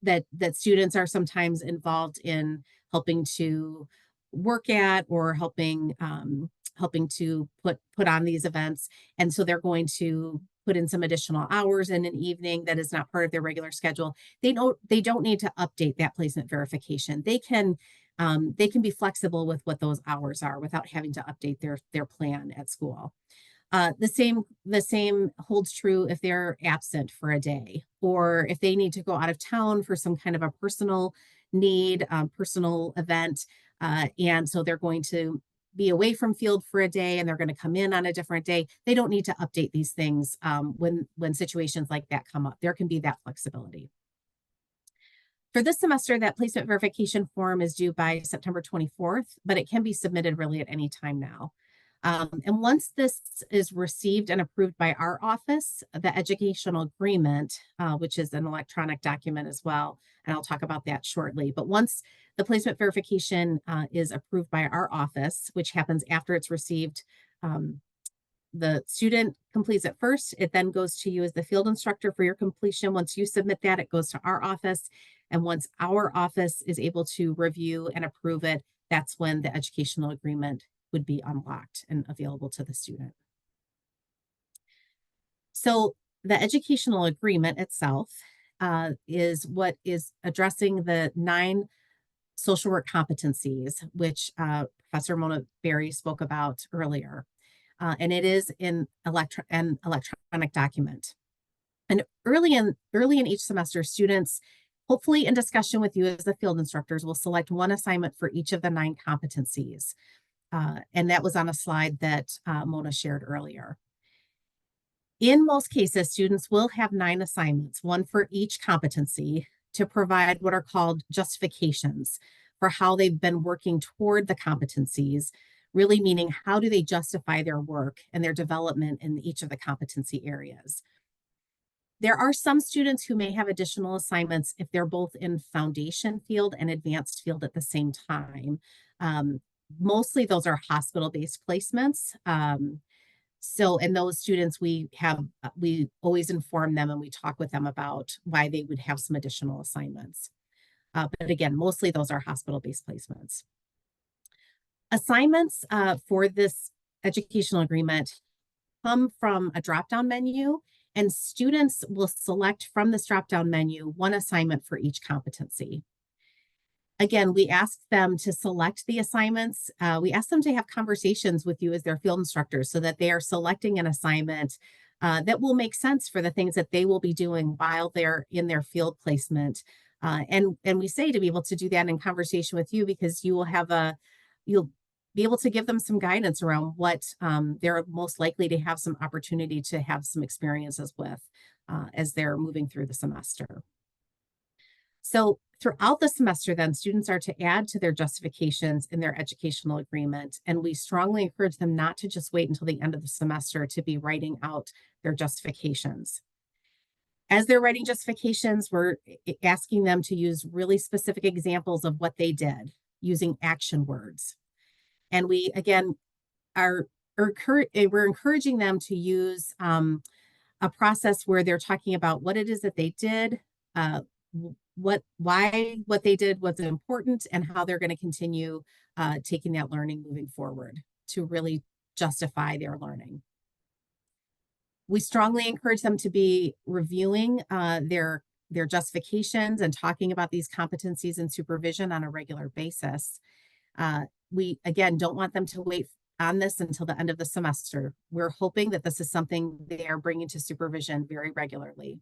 that students are sometimes involved in helping to work at, or helping to put on these events. And so they're going to put in some additional hours in an evening that is not part of their regular schedule. They don't need to update that placement verification. They can be flexible with what those hours are without having to update their plan at school. The same holds true if they're absent for a day, or if they need to go out of town for some kind of a personal need, personal event. And so they're going to be away from field for a day and they're going to come in on a different day. They don't need to update these things when situations like that come up. There can be that flexibility. For this semester, that placement verification form is due by September 24th, but it can be submitted really at any time now. And once this is received and approved by our office, the educational agreement, which is an electronic document as well, and I'll talk about that shortly. But once the placement verification is approved by our office, which happens after it's received, the student completes it first. It then goes to you as the field instructor for your completion. Once you submit that, it goes to our office. And once our office is able to review and approve it, that's when the educational agreement would be unlocked and available to the student. So the educational agreement itself is what is addressing the 9 social work competencies, which Professor Mona Berry spoke about earlier. And it is an electronic document. And early in each semester, students, hopefully in discussion with you as the field instructors, will select one assignment for each of the 9 competencies. And that was on a slide that Mona shared earlier. In most cases, students will have 9 assignments, one for each competency, to provide what are called justifications for how they've been working toward the competencies, really meaning how do they justify their work and their development in each of the competency areas. There are some students who may have additional assignments if they're both in foundation field and advanced field at the same time. Mostly those are hospital-based placements. And those students, we always inform them and we talk with them about why they would have some additional assignments. But again, mostly those are hospital-based placements. Assignments for this educational agreement come from a drop-down menu, and students will select from this drop-down menu one assignment for each competency. Again, we ask them to select the assignments. We ask them to have conversations with you as their field instructors so that they are selecting an assignment that will make sense for the things that they will be doing while they're in their field placement. And we say to be able to do that in conversation with you because you'll be able to give them some guidance around what they're most likely to have some opportunity to have some experiences with as they're moving through the semester. So throughout the semester, then, students are to add to their justifications in their educational agreement, and we strongly encourage them not to just wait until the end of the semester to be writing out their justifications. As they're writing justifications, we're asking them to use really specific examples of what they did. using action words. And we, again, we're encouraging them to use a process where they're talking about what it is that they did, what they did was important, and how they're going to continue taking that learning moving forward to really justify their learning. We strongly encourage them to be reviewing their justifications and talking about these competencies and supervision on a regular basis. We, again, don't want them to wait on this until the end of the semester. We're hoping that this is something they are bringing to supervision very regularly.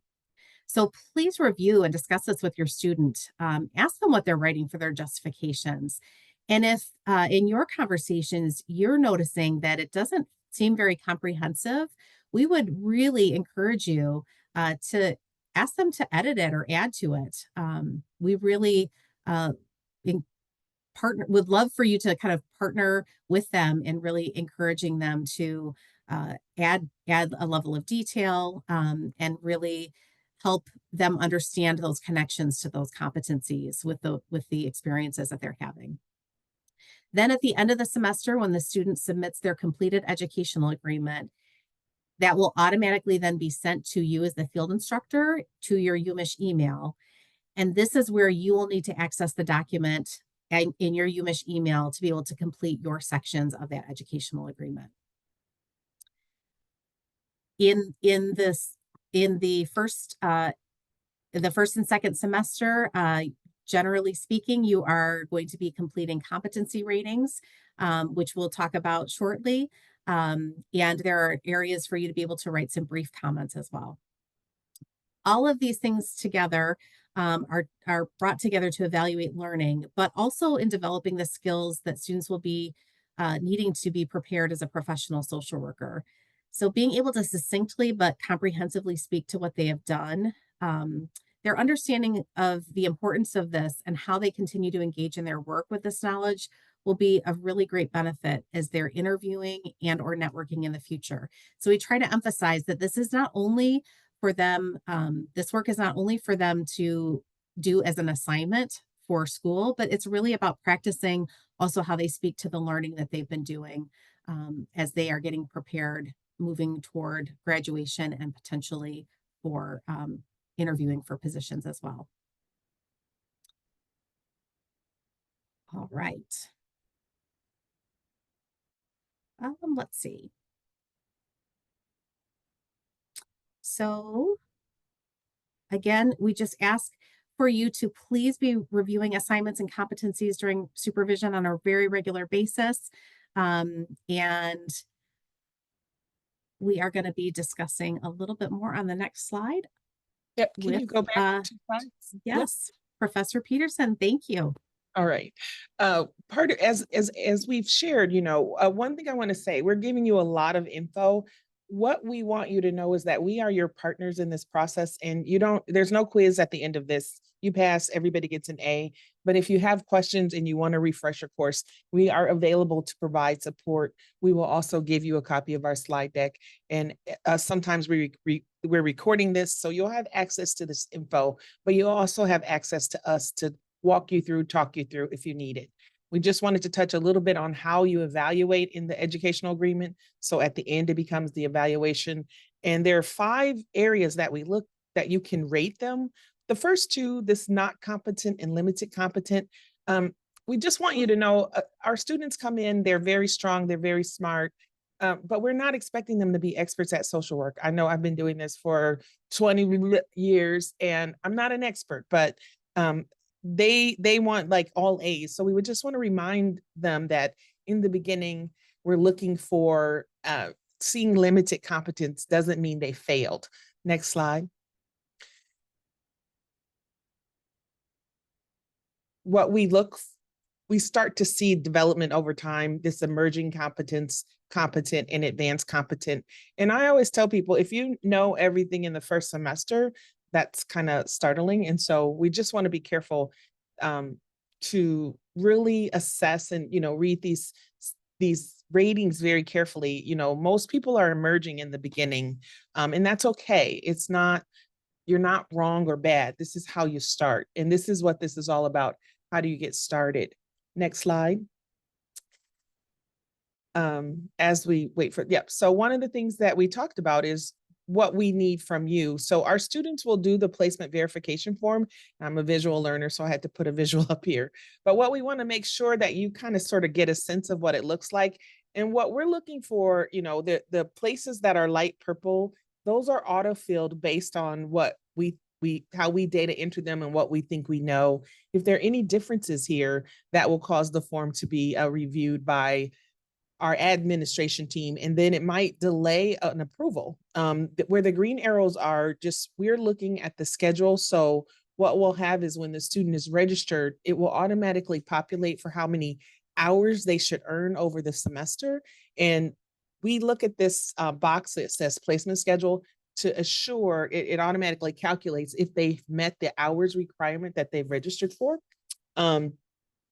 So please review and discuss this with your student. Ask them what they're writing for their justifications. And if in your conversations, you're noticing that it doesn't seem very comprehensive, we would really encourage you to ask them to edit it or add to it. We really would love for you to kind of partner with them in really encouraging them to add a level of detail and really help them understand those connections to those competencies with the experiences that they're having. Then at the end of the semester, when the student submits their completed educational agreement, that will automatically then be sent to you as the field instructor to your UMich email. And this is where you will need to access the document in your UMich email to be able to complete your sections of that educational agreement. In the first and second semester, generally speaking, you are going to be completing competency ratings, which we'll talk about shortly. And there are areas for you to be able to write some brief comments as well. All of these things together are brought together to evaluate learning, but also in developing the skills that students will be needing to be prepared as a professional social worker. So being able to succinctly but comprehensively speak to what they have done, their understanding of the importance of this and how they continue to engage in their work with this knowledge will be of really great benefit as they're interviewing and or networking in the future. So we try to emphasize that this is not only for them, this work is not only for them to do as an assignment for school, but it's really about practicing also how they speak to the learning that they've been doing as they are getting prepared, moving toward graduation and potentially for interviewing for positions as well. All right. Let's see. So again, we just ask for you to please be reviewing assignments and competencies during supervision on a very regular basis. And we are going to be discussing a little bit more on the next slide. Yep. Can you go back 2 slides? Yes, yep. Professor Peterson, thank you. All right. Part of, as we've shared, one thing I want to say, we're giving you a lot of info. What we want you to know is that we are your partners in this process, and there's no quiz at the end of this. You pass, everybody gets an A. But if you have questions and you want to refresh your course, we are available to provide support. We will also give you a copy of our slide deck. And sometimes we're recording this, so you'll have access to this info, but you'll also have access to us to walk you through, talk you through if you need it. We just wanted to touch a little bit on how you evaluate in the educational agreement. So at the end, it becomes the evaluation. And there are 5 areas that we look that you can rate them. The first 2, this not competent and limited competent. We just want you to know our students come in, they're very strong, they're very smart, but we're not expecting them to be experts at social work. I know I've been doing this for 20 years and I'm not an expert, but they want like all A's. So we would just want to remind them that in the beginning, we're looking for seeing limited competence doesn't mean they failed. Next slide. What we start to see development over time, this emerging competence, competent and advanced competent. And I always tell people, if you know everything in the first semester, that's kind of startling. And so we just want to be careful to really assess and, read these ratings very carefully. Most people are emerging in the beginning, and that's okay. You're not wrong or bad. This is how you start. And this is what this is all about. How do you get started? Next slide. As we wait for, yep. So one of the things that we talked about is what we need from you. So our students will do the placement verification form. I'm a visual learner, so I had to put a visual up here. But what we want to make sure that you kind of sort of get a sense of what it looks like. And what we're looking for, you know, the places that are light purple, those are auto-filled based on what how we data enter them and what we think we know. If there are any differences here, that will cause the form to be reviewed by our administration team, and then it might delay an approval. Where the green arrows are, just we're looking at the schedule. So what we'll have is when the student is registered, it will automatically populate for how many hours they should earn over the semester. And we look at this box that says placement schedule to assure it automatically calculates if they've met the hours requirement that they've registered for. And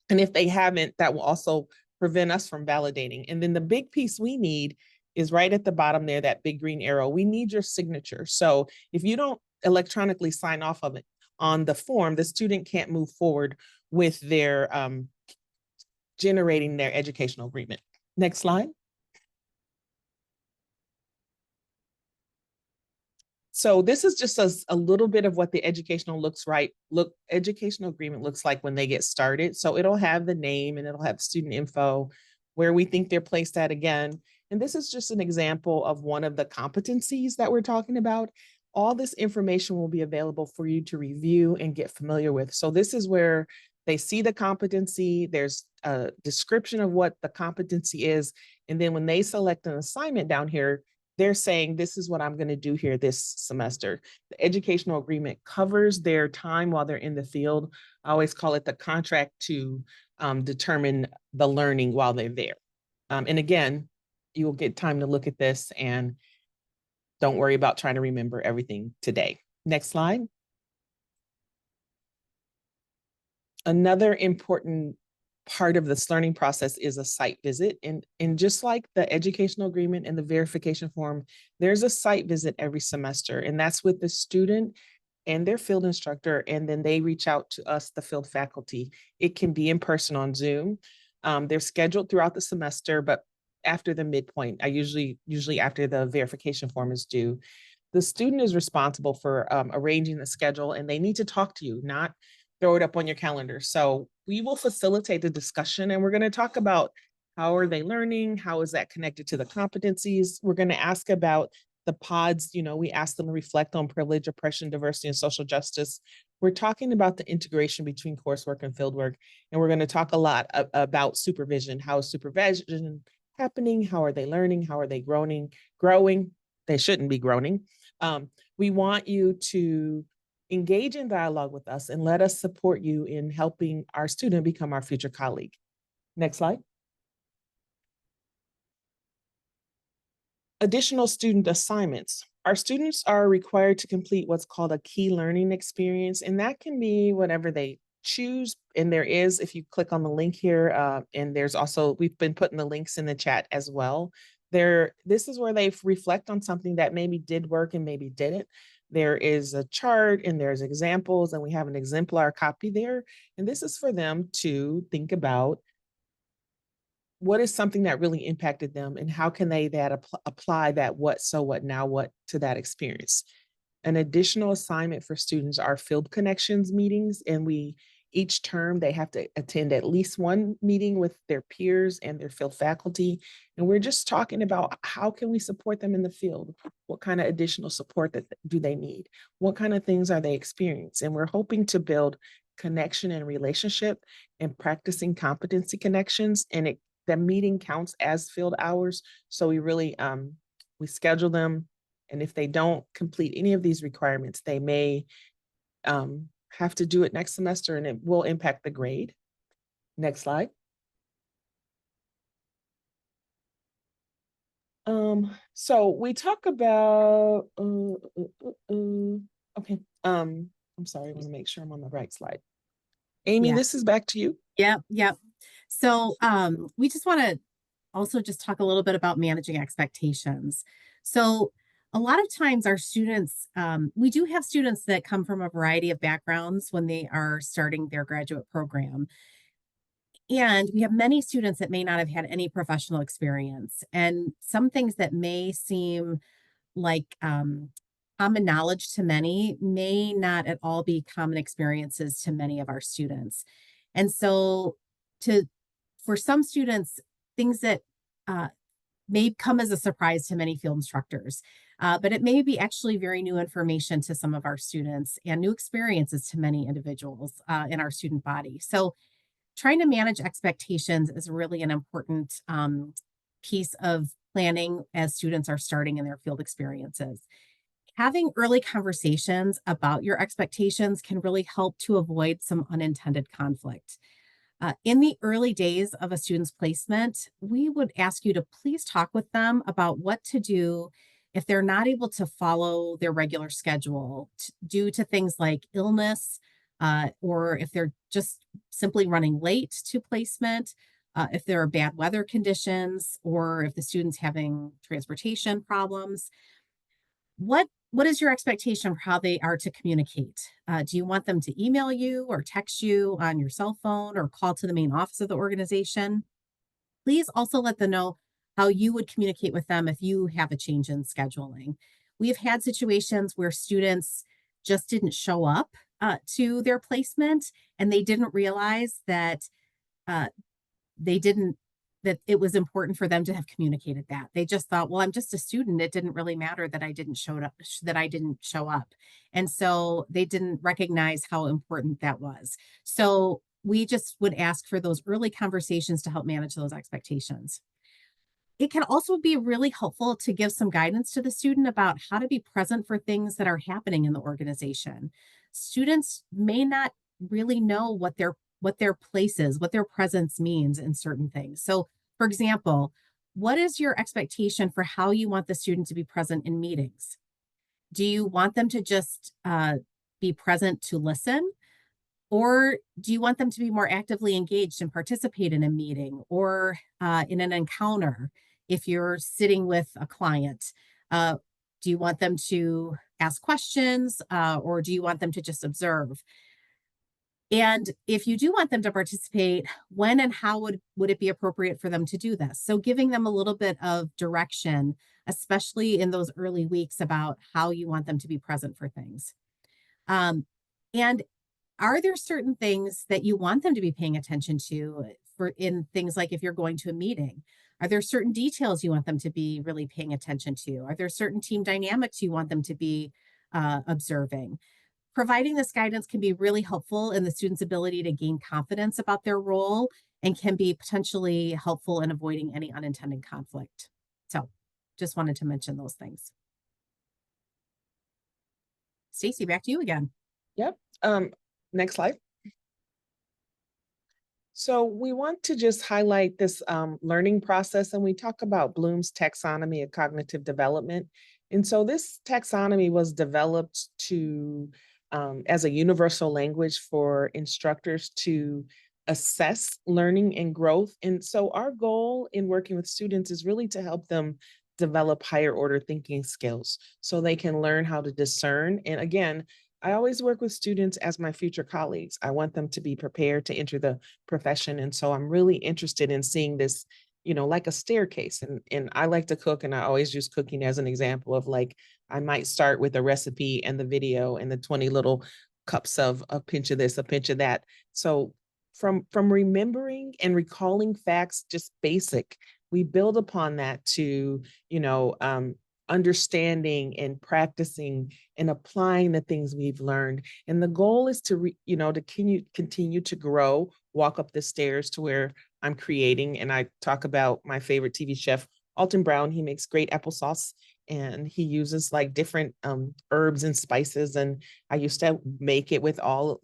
if they haven't, that will also prevent us from validating. And then the big piece we need is right at the bottom there, that big green arrow. We need your signature. So if you don't electronically sign off of it on the form, the student can't move forward with their generating their educational agreement. Next slide. So this is just a little bit of what the educational educational agreement looks like when they get started. So it'll have the name and it'll have student info, where we think they're placed at again. And this is just an example of one of the competencies that we're talking about. All this information will be available for you to review and get familiar with. So this is where they see the competency, there's a description of what the competency is. And then when they select an assignment down here, they're saying, this is what I'm going to do here this semester. The educational agreement covers their time while they're in the field. I always call it the contract to determine the learning while they're there. And again, you will get time to look at this, and don't worry about trying to remember everything today. Next slide. Another important part of this learning process is a site visit. And just like the educational agreement and the verification form, there's a site visit every semester, and that's with the student and their field instructor, and then they reach out to us, the field faculty. It can be in person on Zoom. They're scheduled throughout the semester, but after the midpoint, usually after the verification form is due, the student is responsible for arranging the schedule, and they need to talk to you, not throw it up on your calendar. So we will facilitate the discussion, and we're going to talk about how are they learning? How is that connected to the competencies? We're going to ask about the pods. You know, we ask them to reflect on privilege, oppression, diversity, and social justice. We're talking about the integration between coursework and fieldwork. And we're going to talk a lot about supervision. How is supervision happening? How are they learning? How are they growing? They shouldn't be groaning. We want you to engage in dialogue with us and let us support you in helping our student become our future colleague. Next slide. Additional student assignments. Our students are required to complete what's called a key learning experience, and that can be whatever they choose. And there is, if you click on the link here, and there's also, we've been putting the links in the chat as well. This is where they reflect on something that maybe did work and maybe didn't. There is a chart and there's examples, and we have an exemplar copy there. And this is for them to think about what is something that really impacted them and how can they apply that what, so what, now what to that experience. An additional assignment for students are field connections meetings, and each term they have to attend at least one meeting with their peers and their field faculty. And we're just talking about how can we support them in the field? What kind of additional support do they need? What kind of things are they experiencing? And we're hoping to build connection and relationship and practicing competency connections. And the meeting counts as field hours. So we really, we schedule them. And if they don't complete any of these requirements, they may have to do it next semester, and it will impact the grade. Next slide. So we talk about, okay. I'm sorry, I want to make sure I'm on the right slide. Amy, Yeah. This is back to you. Yep. So we just want to also just talk a little bit about managing expectations. So a lot of times our students, we do have students that come from a variety of backgrounds when they are starting their graduate program. And we have many students that may not have had any professional experience, and some things that may seem like common knowledge to many may not at all be common experiences to many of our students. And so to for some students, things that may come as a surprise to many field instructors, but it may be actually very new information to some of our students and new experiences to many individuals in our student body. So trying to manage expectations is really an important piece of planning as students are starting in their field experiences. Having early conversations about your expectations can really help to avoid some unintended conflict. In the early days of a student's placement, we would ask you to please talk with them about what to do if they're not able to follow their regular schedule due to things like illness, or if they're just simply running late to placement, if there are bad weather conditions, or if the student's having transportation problems. What is your expectation for how they are to communicate? Do you want them to email you or text you on your cell phone or call to the main office of the organization? Please also let them know how you would communicate with them if you have a change in scheduling. We have had situations where students just didn't show up to their placement, and they didn't realize that uh, they didn't that it was important for them to have communicated that. They just thought, well, I'm just a student. It didn't really matter that I didn't show up. And so they didn't recognize how important that was. So we just would ask for those early conversations to help manage those expectations. It can also be really helpful to give some guidance to the student about how to be present for things that are happening in the organization. Students may not really know what their place is, what their presence means in certain things. So, for example, what is your expectation for how you want the student to be present in meetings? Do you want them to just be present to listen? Or do you want them to be more actively engaged and participate in a meeting or in an encounter if you're sitting with a client? Do you want them to ask questions or do you want them to just observe? And if you do want them to participate, when and how would it be appropriate for them to do this? So giving them a little bit of direction, especially in those early weeks about how you want them to be present for things. And are there certain things that you want them to be paying attention to for in things like if you're going to a meeting? Are there certain details you want them to be really paying attention to? Are there certain team dynamics you want them to be observing? Providing this guidance can be really helpful in the student's ability to gain confidence about their role and can be potentially helpful in avoiding any unintended conflict. So just wanted to mention those things. Stacy, back to you again. Yep. Next slide. So we want to just highlight this learning process, and we talk about Bloom's taxonomy of cognitive development. And so this taxonomy was developed to as a universal language for instructors to assess learning and growth. And so our goal in working with students is really to help them develop higher order thinking skills so they can learn how to discern. And again, I always work with students as my future colleagues. I want them to be prepared to enter the profession. And so I'm really interested in seeing this, like a staircase. And I like to cook, and I always use cooking as an example of like, I might start with a recipe and the video and the 20 little cups of a pinch of this, a pinch of that. So from remembering and recalling facts, just basic, we build upon that to, understanding and practicing and applying the things we've learned. And the goal is to, continue to grow, walk up the stairs to where I'm creating. And I talk about my favorite TV chef, Alton Brown. He makes great applesauce and he uses like different herbs and spices. And I used to make it with all,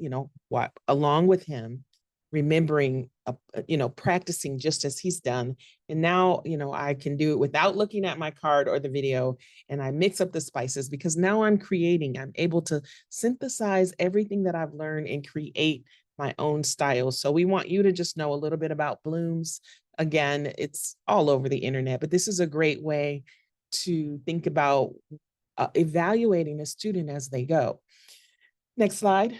along with him, remembering, practicing just as he's done. And now, I can do it without looking at my card or the video, and I mix up the spices because now I'm able to synthesize everything that I've learned and create my own style. So we want you to just know a little bit about Bloom's. Again, it's all over the internet, but this is a great way to think about evaluating a student as they go. Next slide.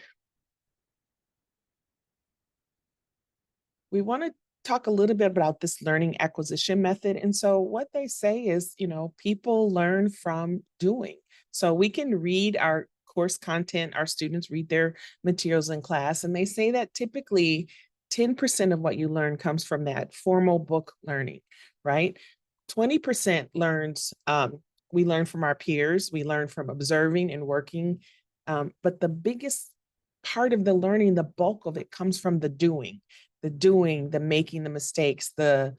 we want to talk a little bit about this learning acquisition method. And so what they say is, people learn from doing. So we can read our course content, our students read their materials in class, and they say that typically 10% of what you learn comes from that formal book learning, right? 20% we learn from our peers, we learn from observing and working. But the biggest part of the learning, the bulk of it comes from the doing, the making the mistakes, the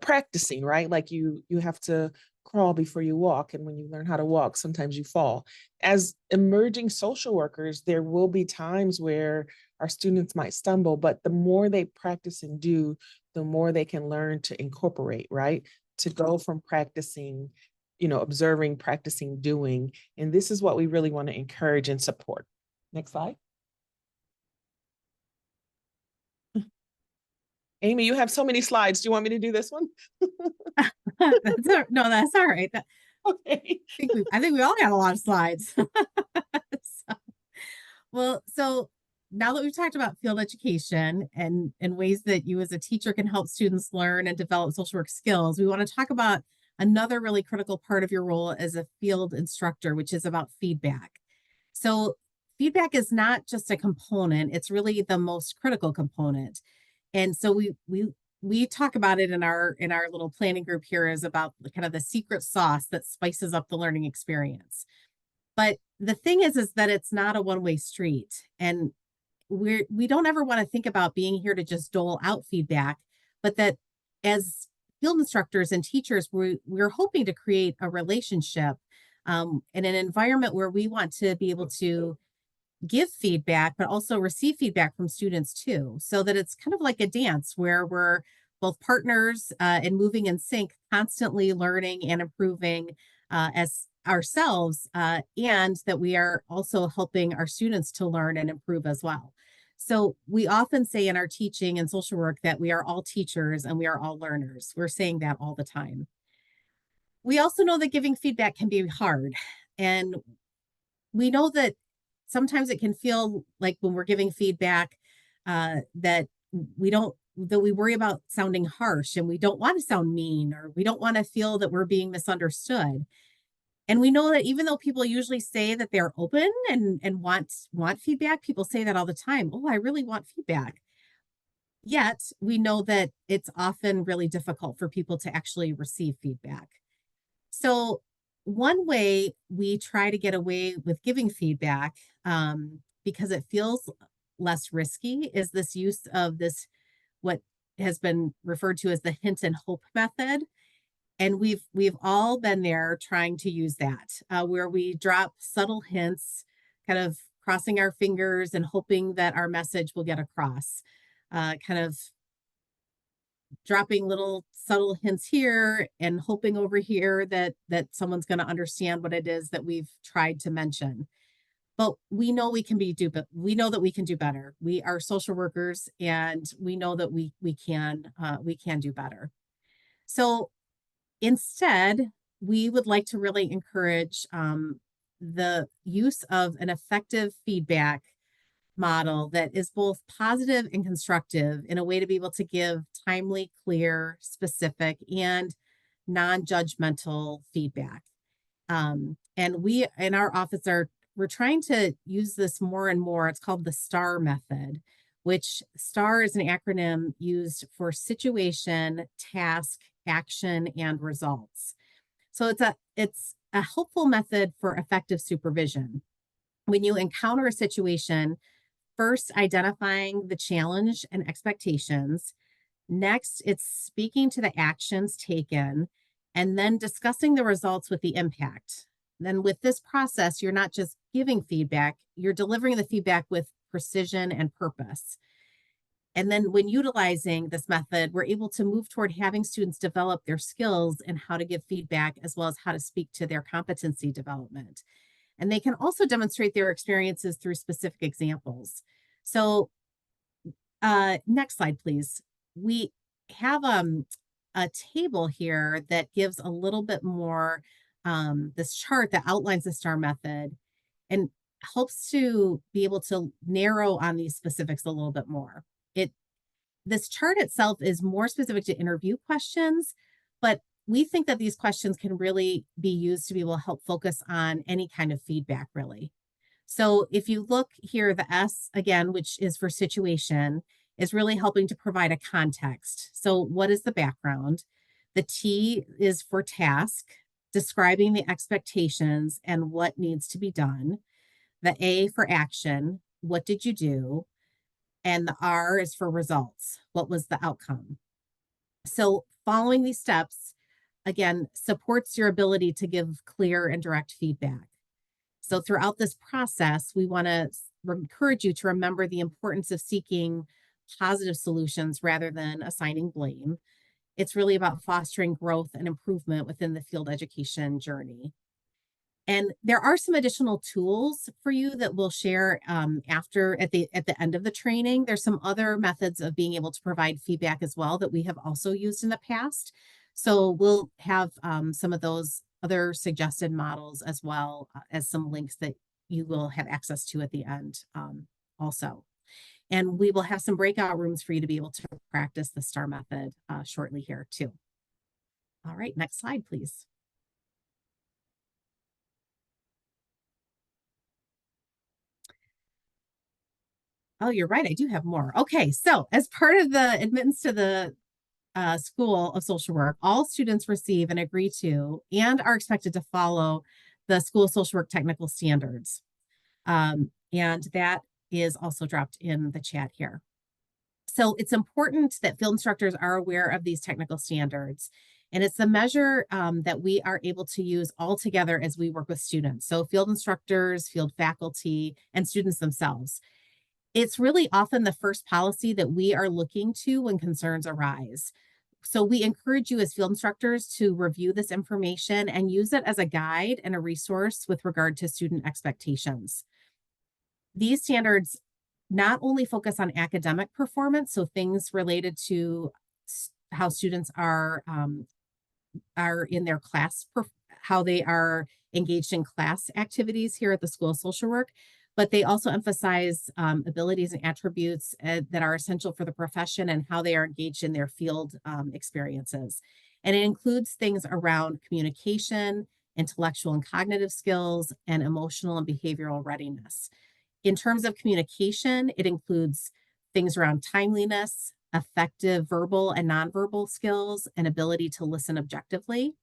practicing, right? Like you have to crawl before you walk. And when you learn how to walk, sometimes you fall. As emerging social workers, there will be times where our students might stumble, but the more they practice and do, the more they can learn to incorporate, right? To go from practicing, observing, practicing, doing. And this is what we really want to encourage and support. Next slide. Amy, you have so many slides. Do you want me to do this one? No, that's all right. Okay. I think we all got a lot of slides. So now that we've talked about field education and ways that you as a teacher can help students learn and develop social work skills, we want to talk about another really critical part of your role as a field instructor, which is about feedback. So feedback is not just a component, it's really the most critical component. And so we talk about it in our little planning group here is about kind of the secret sauce that spices up the learning experience. But the thing is that it's not a one-way street. And we don't ever want to think about being here to just dole out feedback, but that as field instructors and teachers, we're hoping to create a relationship in an environment where we want to be able to give feedback, but also receive feedback from students too, so that it's kind of like a dance where we're both partners and moving in sync, constantly learning and improving as ourselves, and that we are also helping our students to learn and improve as well. So we often say in our teaching and social work that we are all teachers and we are all learners. We're saying that all the time. We also know that giving feedback can be hard. And we know that sometimes it can feel like when we're giving feedback that we worry about sounding harsh and we don't want to sound mean, or we don't want to feel that we're being misunderstood. And we know that even though people usually say that they're open and want feedback, people say that all the time. Oh, I really want feedback. Yet we know that it's often really difficult for people to actually receive feedback. So one way we try to get away with giving feedback, because it feels less risky, is this use of what has been referred to as the hint and hope method. And we've all been there trying to use that, where we drop subtle hints, kind of crossing our fingers and hoping that our message will get across, kind of dropping little subtle hints here and hoping over here that someone's going to understand what it is that we've tried to mention. But we know we can we know that we can do better. We are social workers, and we know that we can do better. So instead, we would like to really encourage the use of an effective feedback model that is both positive and constructive, in a way to be able to give timely, clear, specific, and non-judgmental feedback. And we in our office we're trying to use this more and more. It's called the STAR method, which STAR is an acronym used for situation, task, action, and results. So it's a helpful method for effective supervision. When you encounter a situation, first identifying the challenge and expectations. Next, it's speaking to the actions taken, and then discussing the results with the impact. Then with this process, you're not just giving feedback, you're delivering the feedback with precision and purpose. And then when utilizing this method, we're able to move toward having students develop their skills in how to give feedback, as well as how to speak to their competency development. And they can also demonstrate their experiences through specific examples. So next slide, please. We have a table here that gives a little bit more, this chart that outlines the STAR method and helps to be able to narrow on these specifics a little bit more. this chart itself is more specific to interview questions, but we think that these questions can really be used to be able to help focus on any kind of feedback, really. So if you look here, the S again, which is for situation, is really helping to provide a context. So what is the background? The T is for task, describing the expectations and what needs to be done. The A for action, what did you do? And the R is for results, what was the outcome? So following these steps, again, supports your ability to give clear and direct feedback. So throughout this process, we want to encourage you to remember the importance of seeking positive solutions rather than assigning blame. It's really about fostering growth and improvement within the field education journey. And there are some additional tools for you that we'll share after at the end of the training. There's some other methods of being able to provide feedback as well that we have also used in the past. So we'll have some of those other suggested models as well as some links that you will have access to at the end also. And we will have some breakout rooms for you to be able to practice the STAR method shortly here too. All right, next slide, please. Oh, you're right. I do have more. Okay, so as part of the admittance to the School of Social Work, all students receive and agree to and are expected to follow the School of Social Work technical standards. And that is also dropped in the chat here. So it's important that field instructors are aware of these technical standards. And it's the measure that we are able to use all together as we work with students. So field instructors, field faculty, and students themselves. It's really often the first policy that we are looking to when concerns arise. So we encourage you as field instructors to review this information and use it as a guide and a resource with regard to student expectations. These standards not only focus on academic performance, so things related to how students are in their class, how they are engaged in class activities here at the School of Social Work, but they also emphasize abilities and attributes that are essential for the profession and how they are engaged in their field experiences. And it includes things around communication, intellectual and cognitive skills, and emotional and behavioral readiness. In terms of communication, it includes things around timeliness, effective verbal and nonverbal skills, and ability to listen objectively.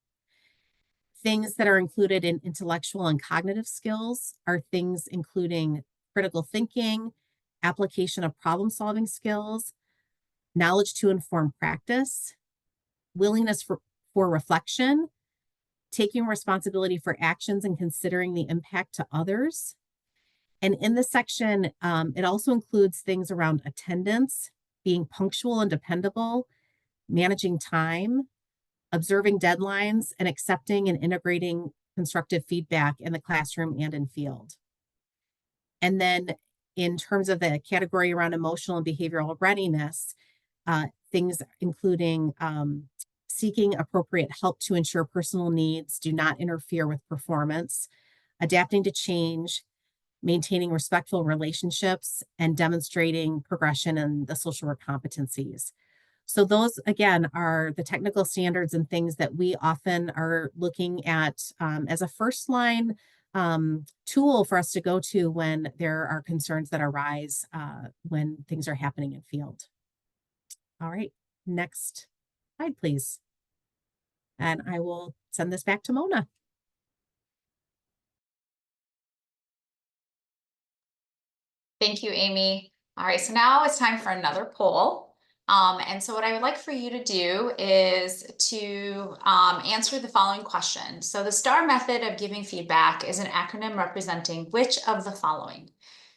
Things that are included in intellectual and cognitive skills are things including critical thinking, application of problem-solving skills, knowledge to inform practice, willingness for reflection, taking responsibility for actions and considering the impact to others. And in this section, it also includes things around attendance, being punctual and dependable, managing time, observing deadlines, and accepting and integrating constructive feedback in the classroom and in field. And then in terms of the category around emotional and behavioral readiness, things including seeking appropriate help to ensure personal needs do not interfere with performance, adapting to change, maintaining respectful relationships, and demonstrating progression in the social work competencies. So those, again, are the technical standards and things that we often are looking at as a first line tool for us to go to when there are concerns that arise when things are happening in field. All right, next slide, please. And I will send this back to Mona. Thank you, Amy. All right, so now it's time for another poll. And so what I would like for you to do is to answer the following question. So the STAR method of giving feedback is an acronym representing which of the following?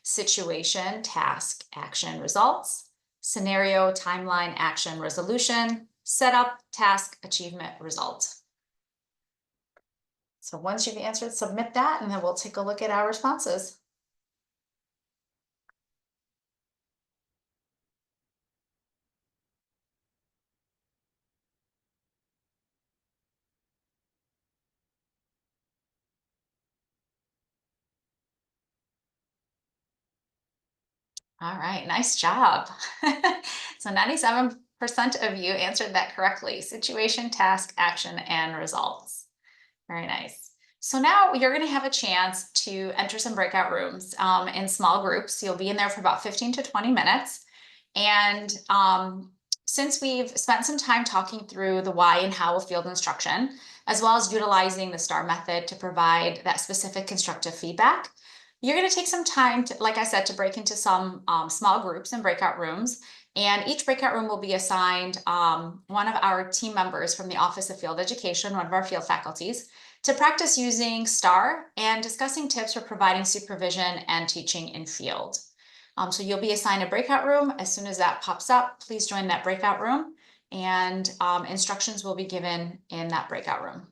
Situation, task, action, results, scenario, timeline, action, resolution, setup, task, achievement, result. So once you've answered, submit that, and then we'll take a look at our responses. All right, nice job. So 97% of you answered that correctly. Situation, task, action, and results. Very nice. So now you're going to have a chance to enter some breakout rooms in small groups. You'll be in there for about 15 to 20 minutes. And since we've spent some time talking through the why and how of field instruction, as well as utilizing the STAR method to provide that specific constructive feedback, you're going to take some time to, like I said, to break into some small groups and breakout rooms. And each breakout room will be assigned one of our team members from the Office of Field Education, one of our field faculties, to practice using STAR and discussing tips for providing supervision and teaching in field. So you'll be assigned a breakout room. As soon as that pops up, please join that breakout room, and instructions will be given in that breakout room.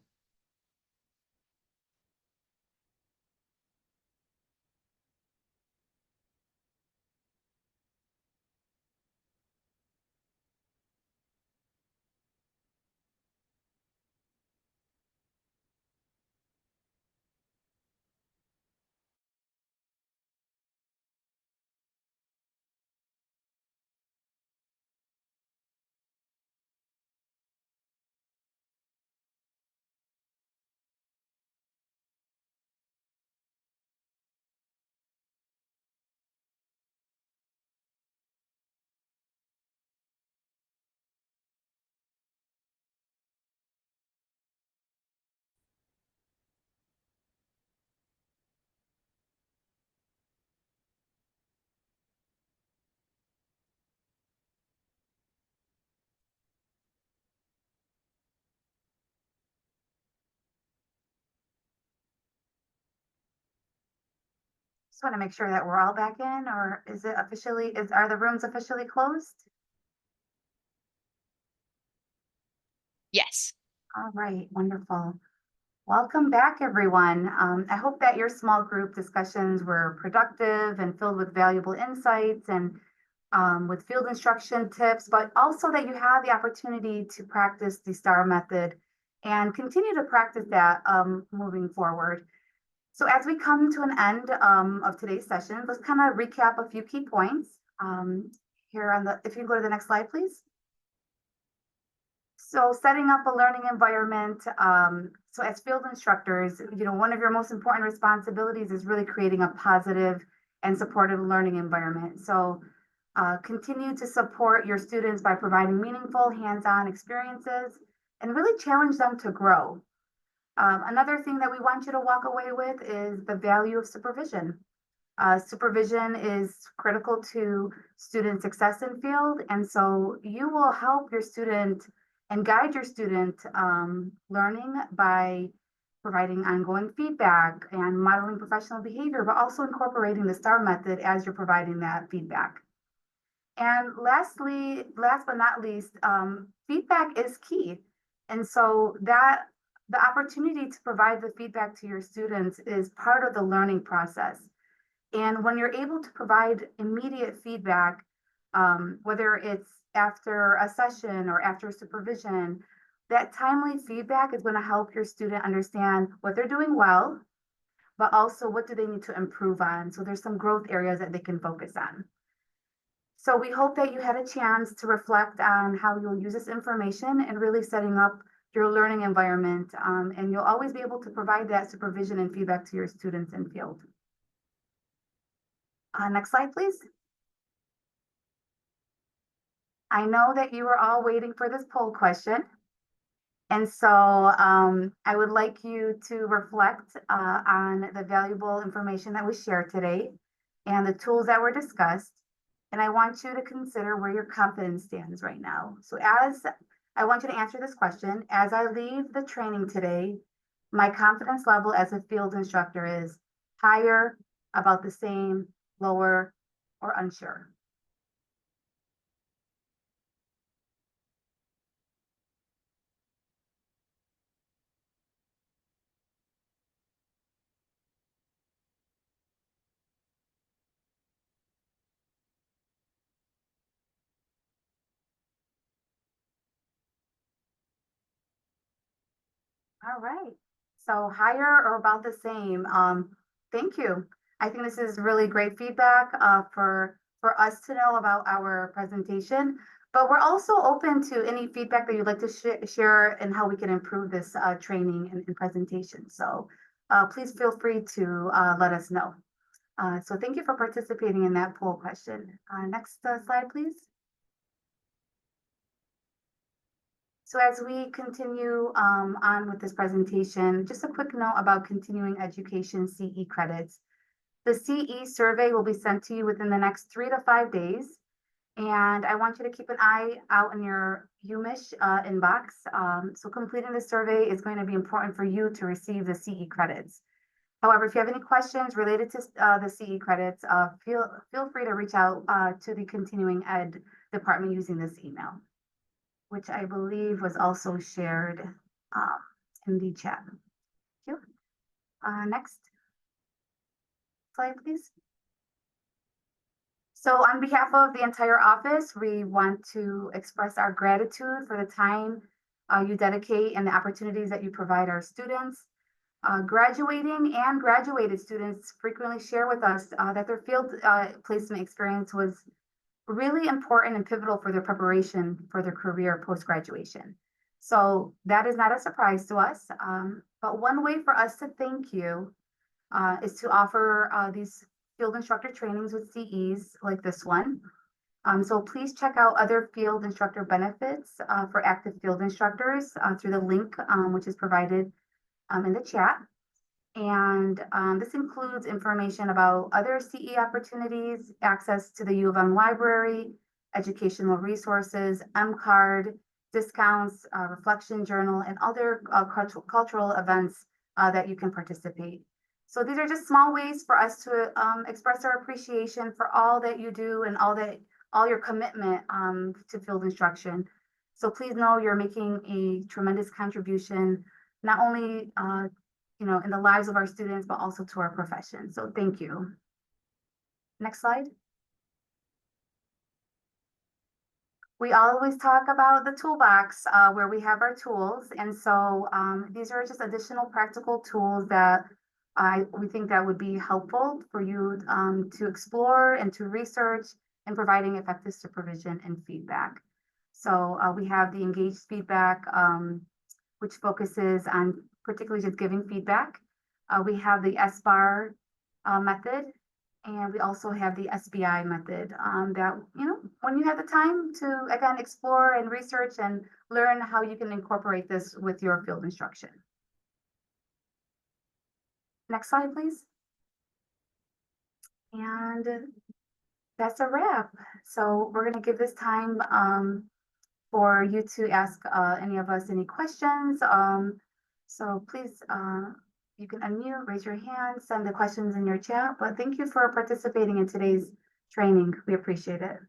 Just want to make sure that we're all back in, or are the rooms officially closed? Yes. All right, wonderful. Welcome back, everyone. I hope that your small group discussions were productive and filled with valuable insights and with field instruction tips, but also that you have the opportunity to practice the STAR method and continue to practice that moving forward. So as we come to an end of today's session, let's kind of recap a few key points here if you can go to the next slide, please. So setting up a learning environment. So as field instructors, one of your most important responsibilities is really creating a positive and supportive learning environment. So continue to support your students by providing meaningful hands-on experiences and really challenge them to grow. Another thing that we want you to walk away with is the value of supervision. Supervision is critical to student success in field, and so you will help your student and guide your student learning by providing ongoing feedback and modeling professional behavior, but also incorporating the STAR method as you're providing that feedback. And last but not least, feedback is key. And so the opportunity to provide the feedback to your students is part of the learning process. And when you're able to provide immediate feedback, whether it's after a session or after supervision, that timely feedback is going to help your student understand what they're doing well, but also what do they need to improve on. So there's some growth areas that they can focus on. So we hope that you had a chance to reflect on how you'll use this information and really setting up your learning environment. And you'll always be able to provide that supervision and feedback to your students in field. Next slide, please. I know that you were all waiting for this poll question. And so I would like you to reflect on the valuable information that was shared today and the tools that were discussed. And I want you to consider where your confidence stands right now. So as I want you to answer this question, as I leave the training today, my confidence level as a field instructor is higher, about the same, lower, or unsure. All right. So higher or about the same. Thank you. I think this is really great feedback for for us to know about our presentation, but we're also open to any feedback that you'd like to share and how we can improve this training and presentation. So please feel free to let us know. So thank you for participating in that poll question. Next slide, please. So as we continue on with this presentation, just a quick note about continuing education CE credits. The CE survey will be sent to you within the next 3 to 5 days. And I want you to keep an eye out in your UMich inbox. So completing the survey is going to be important for you to receive the CE credits. However, if you have any questions related to the CE credits, feel free to reach out to the continuing ed department using this email, which I believe was also shared in the chat. Thank you. Next slide, please. So on behalf of the entire office, we want to express our gratitude for the time you dedicate and the opportunities that you provide our students. Graduating and graduated students frequently share with us that their field placement experience was really important and pivotal for their preparation for their career post-graduation. So that is not a surprise to us, but one way for us to thank you is to offer these field instructor trainings with CEs like this one. So please check out other field instructor benefits for active field instructors through the link which is provided in the chat. And this includes information about other CE opportunities, access to the U of M library, educational resources, M-Card, discounts, reflection journal, and other cultural events that you can participate. So these are just small ways for us to express our appreciation for all that you do and all your commitment to field instruction. So please know you're making a tremendous contribution, not only in the lives of our students, but also to our profession. So thank you. Next slide. We always talk about the toolbox where we have our tools. And so these are just additional practical tools that we think that would be helpful for you to explore and to research in providing effective supervision and feedback. So we have the engaged feedback, which focuses on particularly just giving feedback. We have the SBAR method, and we also have the SBI method that, when you have the time to, again, explore and research and learn how you can incorporate this with your field instruction. Next slide, please. And that's a wrap. So we're going to give this time for you to ask any of us any questions. So please, you can unmute, raise your hand, send the questions in your chat. But thank you for participating in today's training. We appreciate it.